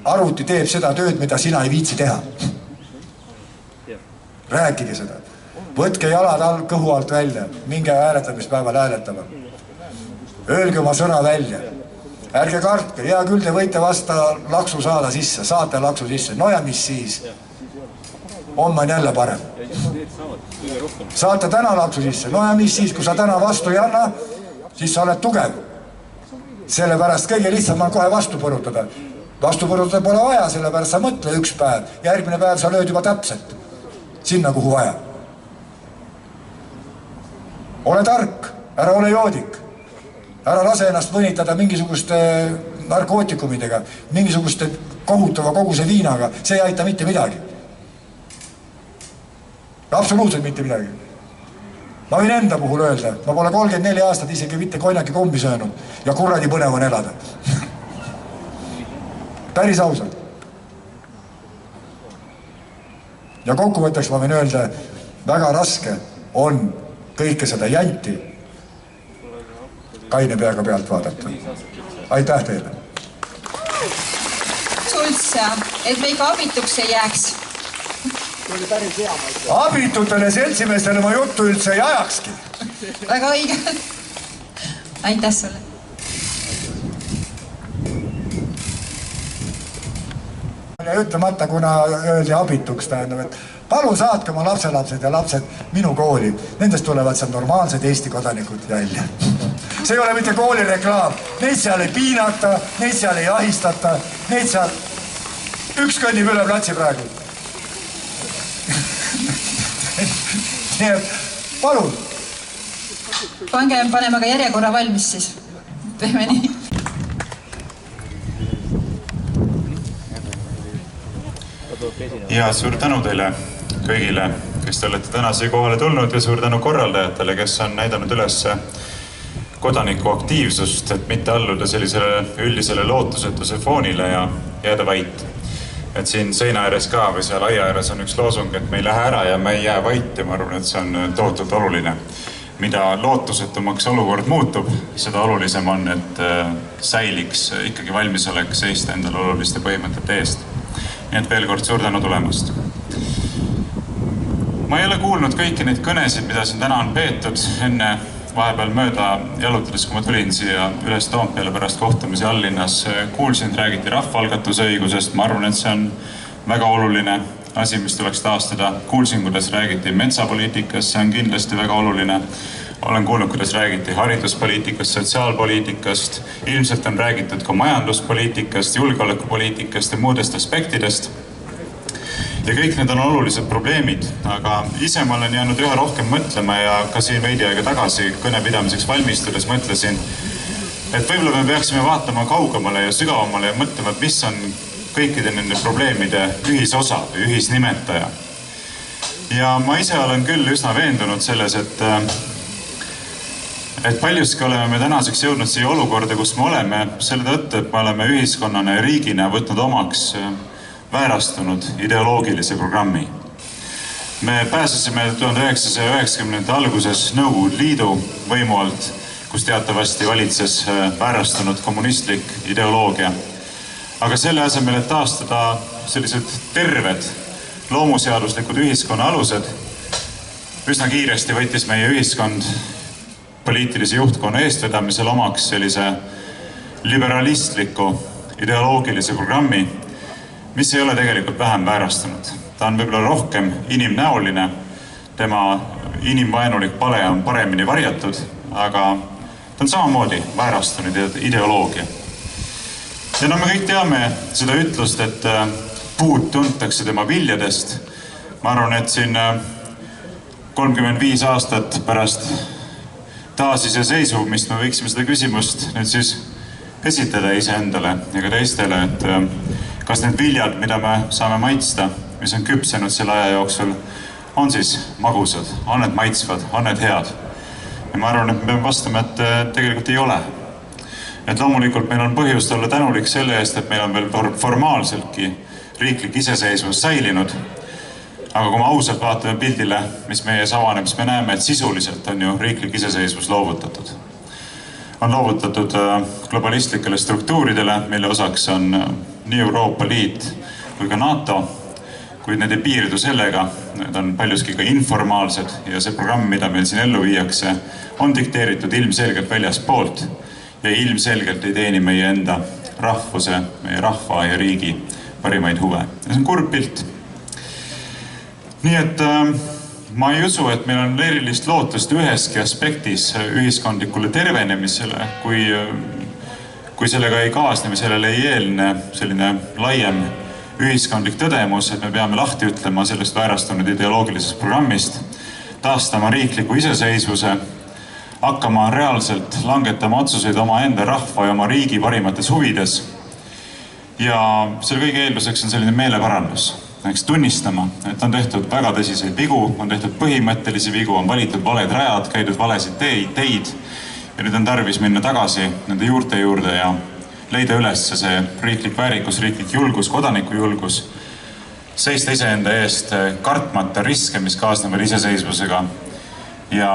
Arvuti teeb seda tööd, mida sina ei viitsi teha. Rääkige seda. Võtke jalad kõhu alt välja, minge hääletamispäeval hääletama. Öelge oma sõna välja. Ärge kartke, hea küll te võite vasta laksu saada sisse, saate laksu sisse. No ja mis siis? Homme on jälle parem. Saate täna laksu sisse. No ja mis siis, kui sa täna vastu ei anna, siis sa oled tugev. Sellepärast kõige lihtsam on kohe vastu põrutada. Vastu põrutada pole vaja, sellepärast sa mõtle üks päev. Järgmine päev sa lööd juba täpselt. Sinna, kuhu vaja. Ole tark, ära ole joodik. Ära lase ennast võnitada mingisuguste narkootikumidega, mingisuguste kohutava koguse viinaga. See ei aita mitte midagi. Absoluutselt mitte midagi. Ma võin enda puhul öelda, ma pole 34 aastat isegi mitte konjaki kombi söönud ja kuradi põnev on elada. Päris ausalt. Ja kokkuvõtteks ma võin öelda, väga raske on kõike seda janti kaine peaga pealt vaadata. Aitäh teile! Sults, et me ikka abituks ei jääks. Abitutele seltsimeestele ma juttu üldse ei ajakski. Väga õige. Aitäh sulle! Ja ütlemata, kuna öeldi abituks, tähendab, et palun saatke oma lapselapsed ja lapsed minu kooli. Nendest tulevad seal normaalsed Eesti kodanikud välja. See ei ole mitte koolireklaam. Neid seal ei piinata, neid seal ei ahistata, neid seal... Üks kõnnib üle platsi praegu. Nii et, palun. Paneme ka järjekorra valmis siis. Teeme nii. Ja suur tänu teile kõigile, kes te olete tänase kohale tulnud ja suur tänu korraldajatele, kes on näidanud üles kodaniku aktiivsust, et mitte alluda sellisele üldisele lootusetuse foonile ja jääda vait. Et siin seina ääres ka või seal aia ääres on üks loosung, et me ei lähe ära ja me ei jää vait ja ma arvan, et see on tohutult oluline. Mida lootusetumaks olukord muutub, seda olulisem on, et säiliks ikkagi valmisolek seista endale oluliste põhimõtete eest. Nii et veel kord suur tänu tulemast. Ma ei ole kuulnud kõiki neid kõnesid, mida siin täna on peetud enne vahepeal mööda jalutades, kui ma tulin siia üles Toompeale pärast kohtumisi Allinnas. Kuulsin, et räägiti rahvaalgatuse õigusest. Ma arvan, et see on väga oluline. asi, mis tuleks taastada. Kuulsin, kuidas räägiti metsapoliitikast, see on kindlasti väga oluline. Olen kuulnud, kuidas räägiti hariduspoliitikast, sotsiaalpoliitikast, ilmselt on räägitud ka majanduspoliitikast, julgeolekupoliitikast ja muudest aspektidest. Ja kõik need on olulised probleemid, aga ise ma olen jäänud üha rohkem mõtlema ja ka siin veidi aega tagasi kõnepidamiseks valmistudes mõtlesin, et võib-olla me peaksime vaatama kaugemale ja sügavamale ja mõtlema, et mis on kõikide nende probleemide ühisosa või ühisnimetaja. Ja ma ise olen küll üsna veendunud selles, et paljuski oleme me tänaseks jõudnud siia olukorda, kus me oleme selle tõttu, et me oleme ühiskonnana ja riigina võtnud omaks väärastunud ideoloogilise programmi. Me pääsesime 1990. alguses Nõukogude Liidu võimu alt, kus teatavasti valitses väärastunud kommunistlik ideoloogia. Aga selle asemel, et taastada sellised terved loomuseaduslikud ühiskonna alused, üsna kiiresti võttis meie ühiskond poliitilise juhtkonna eestvedamisel omaks sellise liberalistliku ideoloogilise programmi, mis ei ole tegelikult vähem väärastunud. Ta on võib-olla rohkem inimnäoline, tema inimvaenulik pale on paremini varjatud, aga ta on samamoodi väärastunud ideoloogia. Ja me kõik teame seda ütlust, et puud tuntakse tema viljadest. Ma arvan, et siin 35 aastat pärast taasiseseisvumist me võiksime seda küsimust nüüd siis esitada iseendale ja ka teistele, et kas need viljad, mida me saame maitsta, mis on küpsenud selle aja jooksul, on siis magusad, on need maitsvad, on need head. Ja ma arvan, et me peame vastama, et tegelikult ei ole. Et loomulikult meil on põhjust olla tänulik selle eest, et meil on veel formaalseltki riiklik iseseisvus säilinud. Aga kui me ausalt vaatame pildile, mis meie ees avaneb, siis me näeme, et sisuliselt on ju riiklik iseseisvus loovutatud. On loovutatud globalistlikele struktuuridele, mille osaks on nii Euroopa Liit kui ka NATO, kuid need ei piirdu sellega, need on paljuski ka informaalsed ja see programm, mida meil siin ellu viiakse, on dikteeritud ilmselgelt väljaspoolt ja ilmselgelt ei teeni meie enda rahvuse, meie rahva ja riigi parimaid huve. Ja see on kurb pilt. Nii et ma ei usu, et meil on erilist lootust üheski aspektis ühiskondlikule tervenemisele, kui sellega ei kaasne või sellele ei eelne selline laiem ühiskondlik tõdemus, et me peame lahti ütlema sellest väärastunud ideoloogilisest programmist, taastama riikliku iseseisvuse, hakkama reaalselt langetama otsuseid oma enda rahva ja oma riigi parimates huvides. Ja selle kõige eelduseks on selline meeleparandus. Tunnistama, et on tehtud väga tõsiseid vigu, on tehtud põhimõttelisi vigu, on valitud valed rajad, käidud valesid teid ja nüüd on tarvis minna tagasi nende juurte juurde ja leida üles see riiklik väärikus, riiklik julgus, kodaniku julgus, seista iseenda eest kartmata riske, mis kaasnevad iseseisvusega ja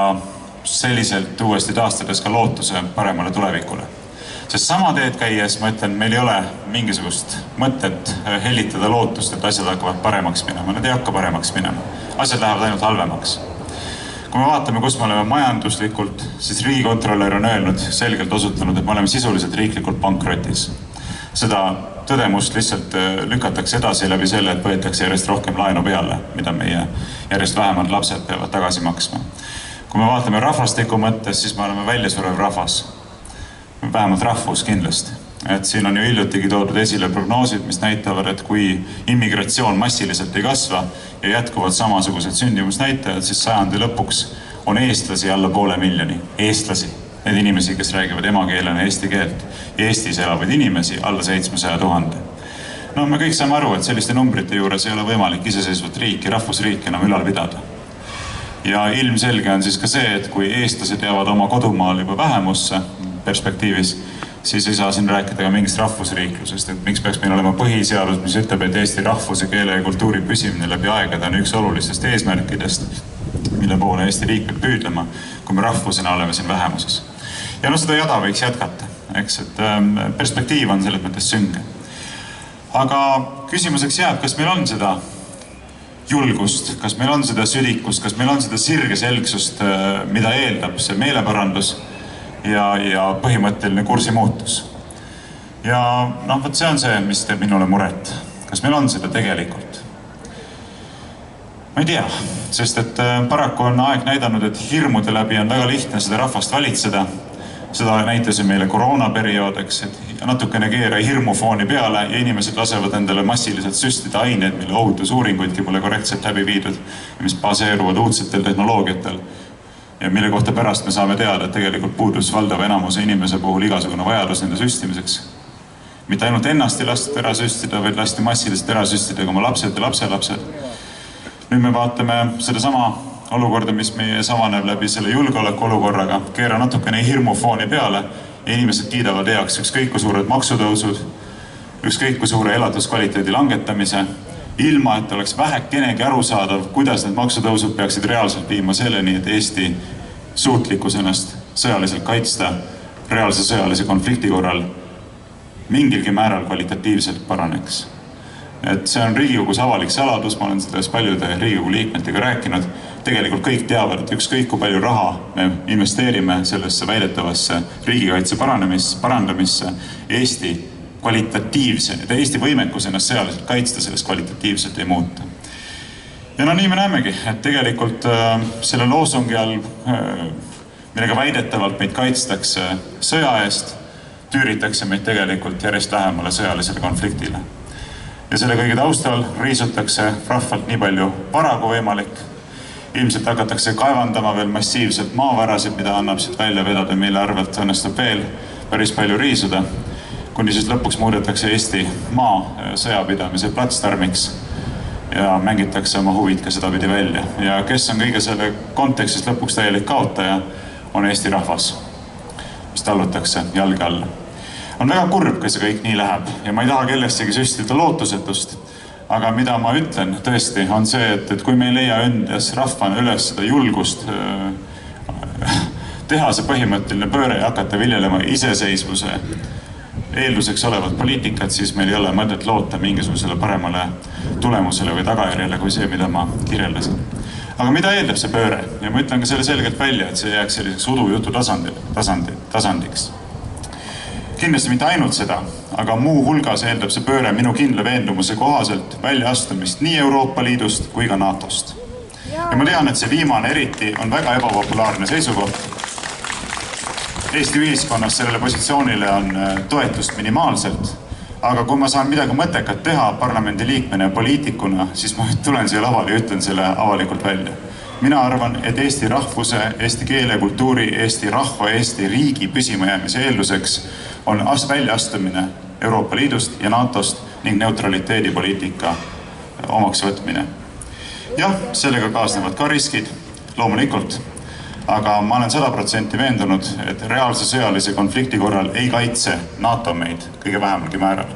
selliselt uuesti taastades ka lootuse paremale tulevikule. Sest sama teed käies, ma ütlen, meil ei ole mingisugust mõtet hellitada lootust, et asjad hakkavad paremaks minema. Need ei hakka paremaks minema. Asjad lähevad ainult halvemaks. Kui me vaatame, kus me oleme majanduslikult, siis riigikontrolör on öelnud, selgelt osutanud, et me oleme sisuliselt riiklikult pankrotis. Seda tõdemust lihtsalt lükatakse edasi läbi selle, et võetakse järjest rohkem laenu peale, mida meie järjest vähemad lapsed peavad tagasi maksma. Kui me vaatame rahvastiku mõttes, siis me oleme väljasurev rahvas. Vähemalt rahvus kindlasti. Et siin on ju hiljutigi toodud esile prognoosid, mis näitavad, et kui immigratsioon massiliselt ei kasva ja jätkuvad samasugused sündimusnäitajad, siis sajandi lõpuks on eestlasi alla 500 000. Eestlasi, need inimesi, kes räägivad emakeelena eesti keelt. Eestis elavaid inimesi alla 700 000. No me kõik saame aru, et selliste numbrite juures ei ole võimalik iseseisvat riiki, rahvusriiki enam ülal pidada. Ja ilmselge on siis ka see, et kui eestlased jäävad oma kodumaal juba vähemusse perspektiivis, siis ei saa siin rääkida ka mingist rahvusriiklusest, et miks peaks meil olema põhiseadus, mis ütleb, et Eesti rahvuse, keele ja kultuuri püsimine läbi aegade on üks olulistest eesmärkidest, mille poole Eesti riik peab püüdlema, kui me rahvusena oleme siin vähemuses. Ja seda jada võiks jätkata, eks, et perspektiiv on selles mõttes sünge. Aga küsimuseks jääb, kas meil on seda julgust, kas meil on seda südikust, kas meil on seda sirgeselgsust, mida eeldab see meeleparandus ja põhimõtteline kursi muutus. Ja see on see, mis teeb minule muret. Kas meil on seda tegelikult? ma ei tea, sest et paraku on aeg näidanud, et hirmude läbi on väga lihtne seda rahvast valitseda. Seda näitasid meile koroonaperiood, eks, et natukene keera hirmufooni peale ja inimesed lasevad endale massiliselt süstida aineid, mille ohutusuuringuidki pole korrektselt läbi viidud ja mis baseeruvad uudsetel tehnoloogiatel. Ja mille kohta pärast me saame teada, et tegelikult puudus valdava enamuse inimese puhul igasugune vajadus nende süstimiseks. Mitte ainult ennast ei lastud ära süstida, vaid lasti massiliselt ära süstida ka oma lapsed ja lapselapsed. Nüüd me vaatame sedasama olukorda, mis meie ees avaneb läbi selle julgeoleku olukorraga, keera natukene hirmufooni peale ja inimesed kiidavad heaks ükskõik kui suured maksutõusud, ükskõik kui suure elatuskvaliteedi langetamise, ilma et oleks vähekenegi arusaadav, kuidas need maksutõusud peaksid reaalselt viima selleni, et Eesti suutlikkus ennast sõjaliselt kaitsta reaalse sõjalise konflikti korral mingilgi määral kvalitatiivselt paraneks. Et see on Riigikogus avalik saladus, ma olen sellest paljude Riigikogu liikmetega rääkinud. Tegelikult kõik teavad, et ükskõik kui palju raha me investeerime sellesse väidetavasse riigikaitse parandamisse, Eesti kvalitatiivse, et Eesti võimekus ennast sõjaliselt kaitsta sellest kvalitatiivselt ei muuta. Ja no nii me näemegi, et tegelikult selle loosungi all, millega väidetavalt meid kaitstakse sõja eest, tüüritakse meid tegelikult järjest lähemale sõjalisele konfliktile. Ja selle kõige taustal riisutakse rahvalt nii palju vara kui võimalik. Ilmselt hakatakse kaevandama veel massiivselt maavarasid, mida annab siit välja vedada, mille arvelt õnnestub veel päris palju riisuda, kuni siis lõpuks muudetakse Eesti maa sõjapidamise platsdarmiks ja mängitakse oma huvid ka sedapidi välja. Ja kes on kõige selle kontekstis lõpuks täielik kaotaja, on Eesti rahvas, mis tallutakse jalge alla. On väga kurb, kui see kõik nii läheb ja ma ei taha kellestegi süstida lootusetust, aga mida ma ütlen tõesti on see, et kui me ei leia endas rahvana üles seda julgust teha see põhimõtteline pööre ja hakata viljelema iseseisvuse eelduseks olevat poliitikat, siis meil ei ole mõtet loota mingisugusele paremale tulemusele või tagajärjele kui see, mida ma kirjeldasin. Aga mida eeldab see pööre? Ja ma ütlen ka selle selgelt välja, et see jääks selliseks udujutu tasandiks. Kindlasti mitte ainult seda, aga muu hulgas eeldab see pööre minu kindla veendumuse kohaselt väljaastumist nii Euroopa Liidust kui ka NATOst. Ja ma tean, et see viimane eriti on väga ebapopulaarne seisukoht. Eesti ühiskonnas sellele positsioonile on toetust minimaalselt, aga kui ma saan midagi mõttekat teha parlamendi liikmena ja poliitikuna, siis ma tulen siia lavale ja ütlen selle avalikult välja. Mina arvan, et Eesti rahvuse, Eesti keele, kultuuri, Eesti rahva, Eesti riigi püsimajäämise eelduseks on väljaastumine Euroopa Liidust ja NATOst ning neutraliteedipoliitika omaks võtmine. Jah, sellega kaasnevad ka riskid, loomulikult, aga ma olen 100% veendunud, et reaalse sõjalise konflikti korral ei kaitse NATO meid kõige vähemalgi määral.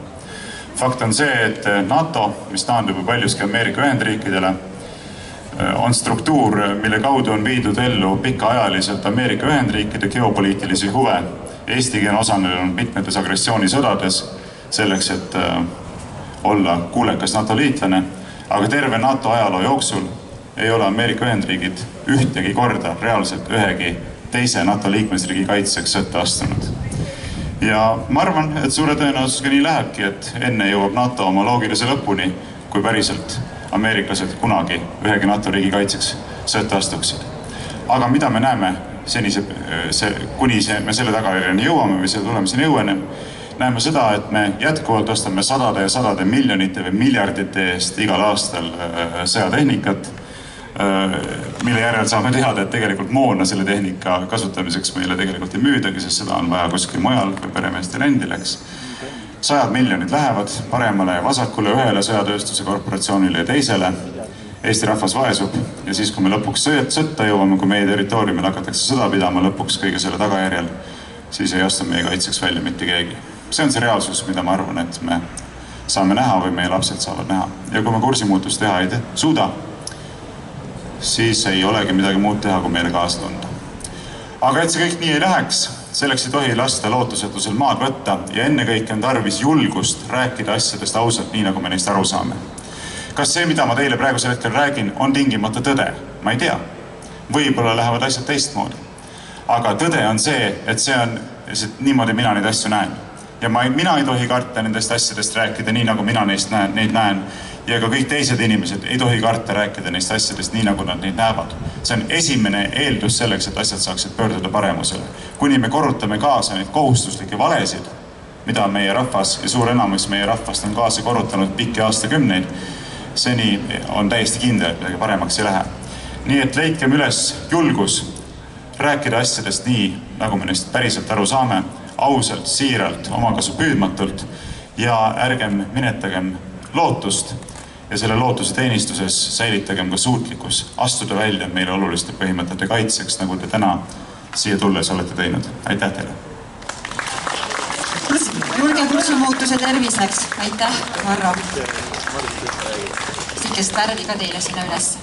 Fakt on see, et NATO, mis taandub paljuski Ameerika Ühendriikidele, on struktuur, mille kaudu on viidud ellu pikaajaliselt Ameerika Ühendriikide geopoliitilisi huve. Eestiga on osalenud mitmetes agressioonisõdades selleks, et olla kuulekas NATO liitlane, aga terve NATO ajaloo jooksul ei ole Ameerika Ühendriigid ühtegi korda reaalselt ühegi teise NATO liikmesriigi kaitseks sõtta astunud. Ja ma arvan, et suure tõenäosusega nii lähebki, et enne jõuab NATO oma loogilise lõpuni, kui päriselt ameeriklased kunagi ühegi NATO riigi kaitseks sõtta astuksid. Aga mida me näeme kuni me selle tagajärjeni jõuame või selle tulemiseni jõuame, näeme seda, et me jätkuvalt ostame sadade ja sadade miljonite või miljardite eest igal aastal sõjatehnikat, mille järel saame teada, et tegelikult moona selle tehnika kasutamiseks meile tegelikult ei müüdagi, sest seda on vaja kuskil mujal või peremeestel endil, eks. 100 miljonid lähevad paremale ja vasakule, ühele sõjatööstuse korporatsioonile ja teisele. Eesti rahvas vaesub ja siis, kui me lõpuks sõtta jõuame, kui meie territooriumil hakatakse sõda pidama lõpuks kõige selle tagajärjel, siis ei astu meie kaitseks välja mitte keegi. See on see reaalsus, mida ma arvan, et me saame näha või meie lapsed saavad näha. Ja kui me kursimuutust teha ei suuda, siis ei olegi midagi muud teha, kui meile kaasa tunda. Aga et see kõik nii ei läheks, selleks ei tohi lasta lootusetusel maad võtta ja enne kõik on tarvis julgust rääkida asjadest ausalt, nii nagu me neist aru saame. Kas see, mida ma teile praegusel hetkel räägin, on tingimata tõde? Ma ei tea. Võib-olla lähevad asjad teistmoodi. Aga tõde on see, et see on niimoodi mina neid asju näen. Ja mina ei tohi karta nendest asjadest rääkida nii, nagu mina neid näen. ja ka kõik teised inimesed ei tohi karta rääkida neist asjadest nii, nagu nad neid näevad. See on esimene eeldus selleks, et asjad saaksid pöörduda paremusele. Kuni me korrutame kaasa neid kohustuslikke valesid, mida meie rahvas ja suur enamus meie rahvast on kaasa korrutanud pikki aastakümneid, seni on täiesti kindel, et midagi paremaks ei lähe. Nii et leidkem üles julgus rääkida asjadest nii, nagu me neist päriselt aru saame, ausalt, siiralt, omakasu püüdmatult ja ärgem minetagem lootust ja selle lootuse teenistuses säilitagem ka suutlikkus astuda välja meile oluliste põhimõtete kaitseks, nagu te täna siia tulles olete teinud. Aitäh teile! Julge kursimuutuse terviseks. Aitäh, Varro. Sikest värvi ka teile sinna üles.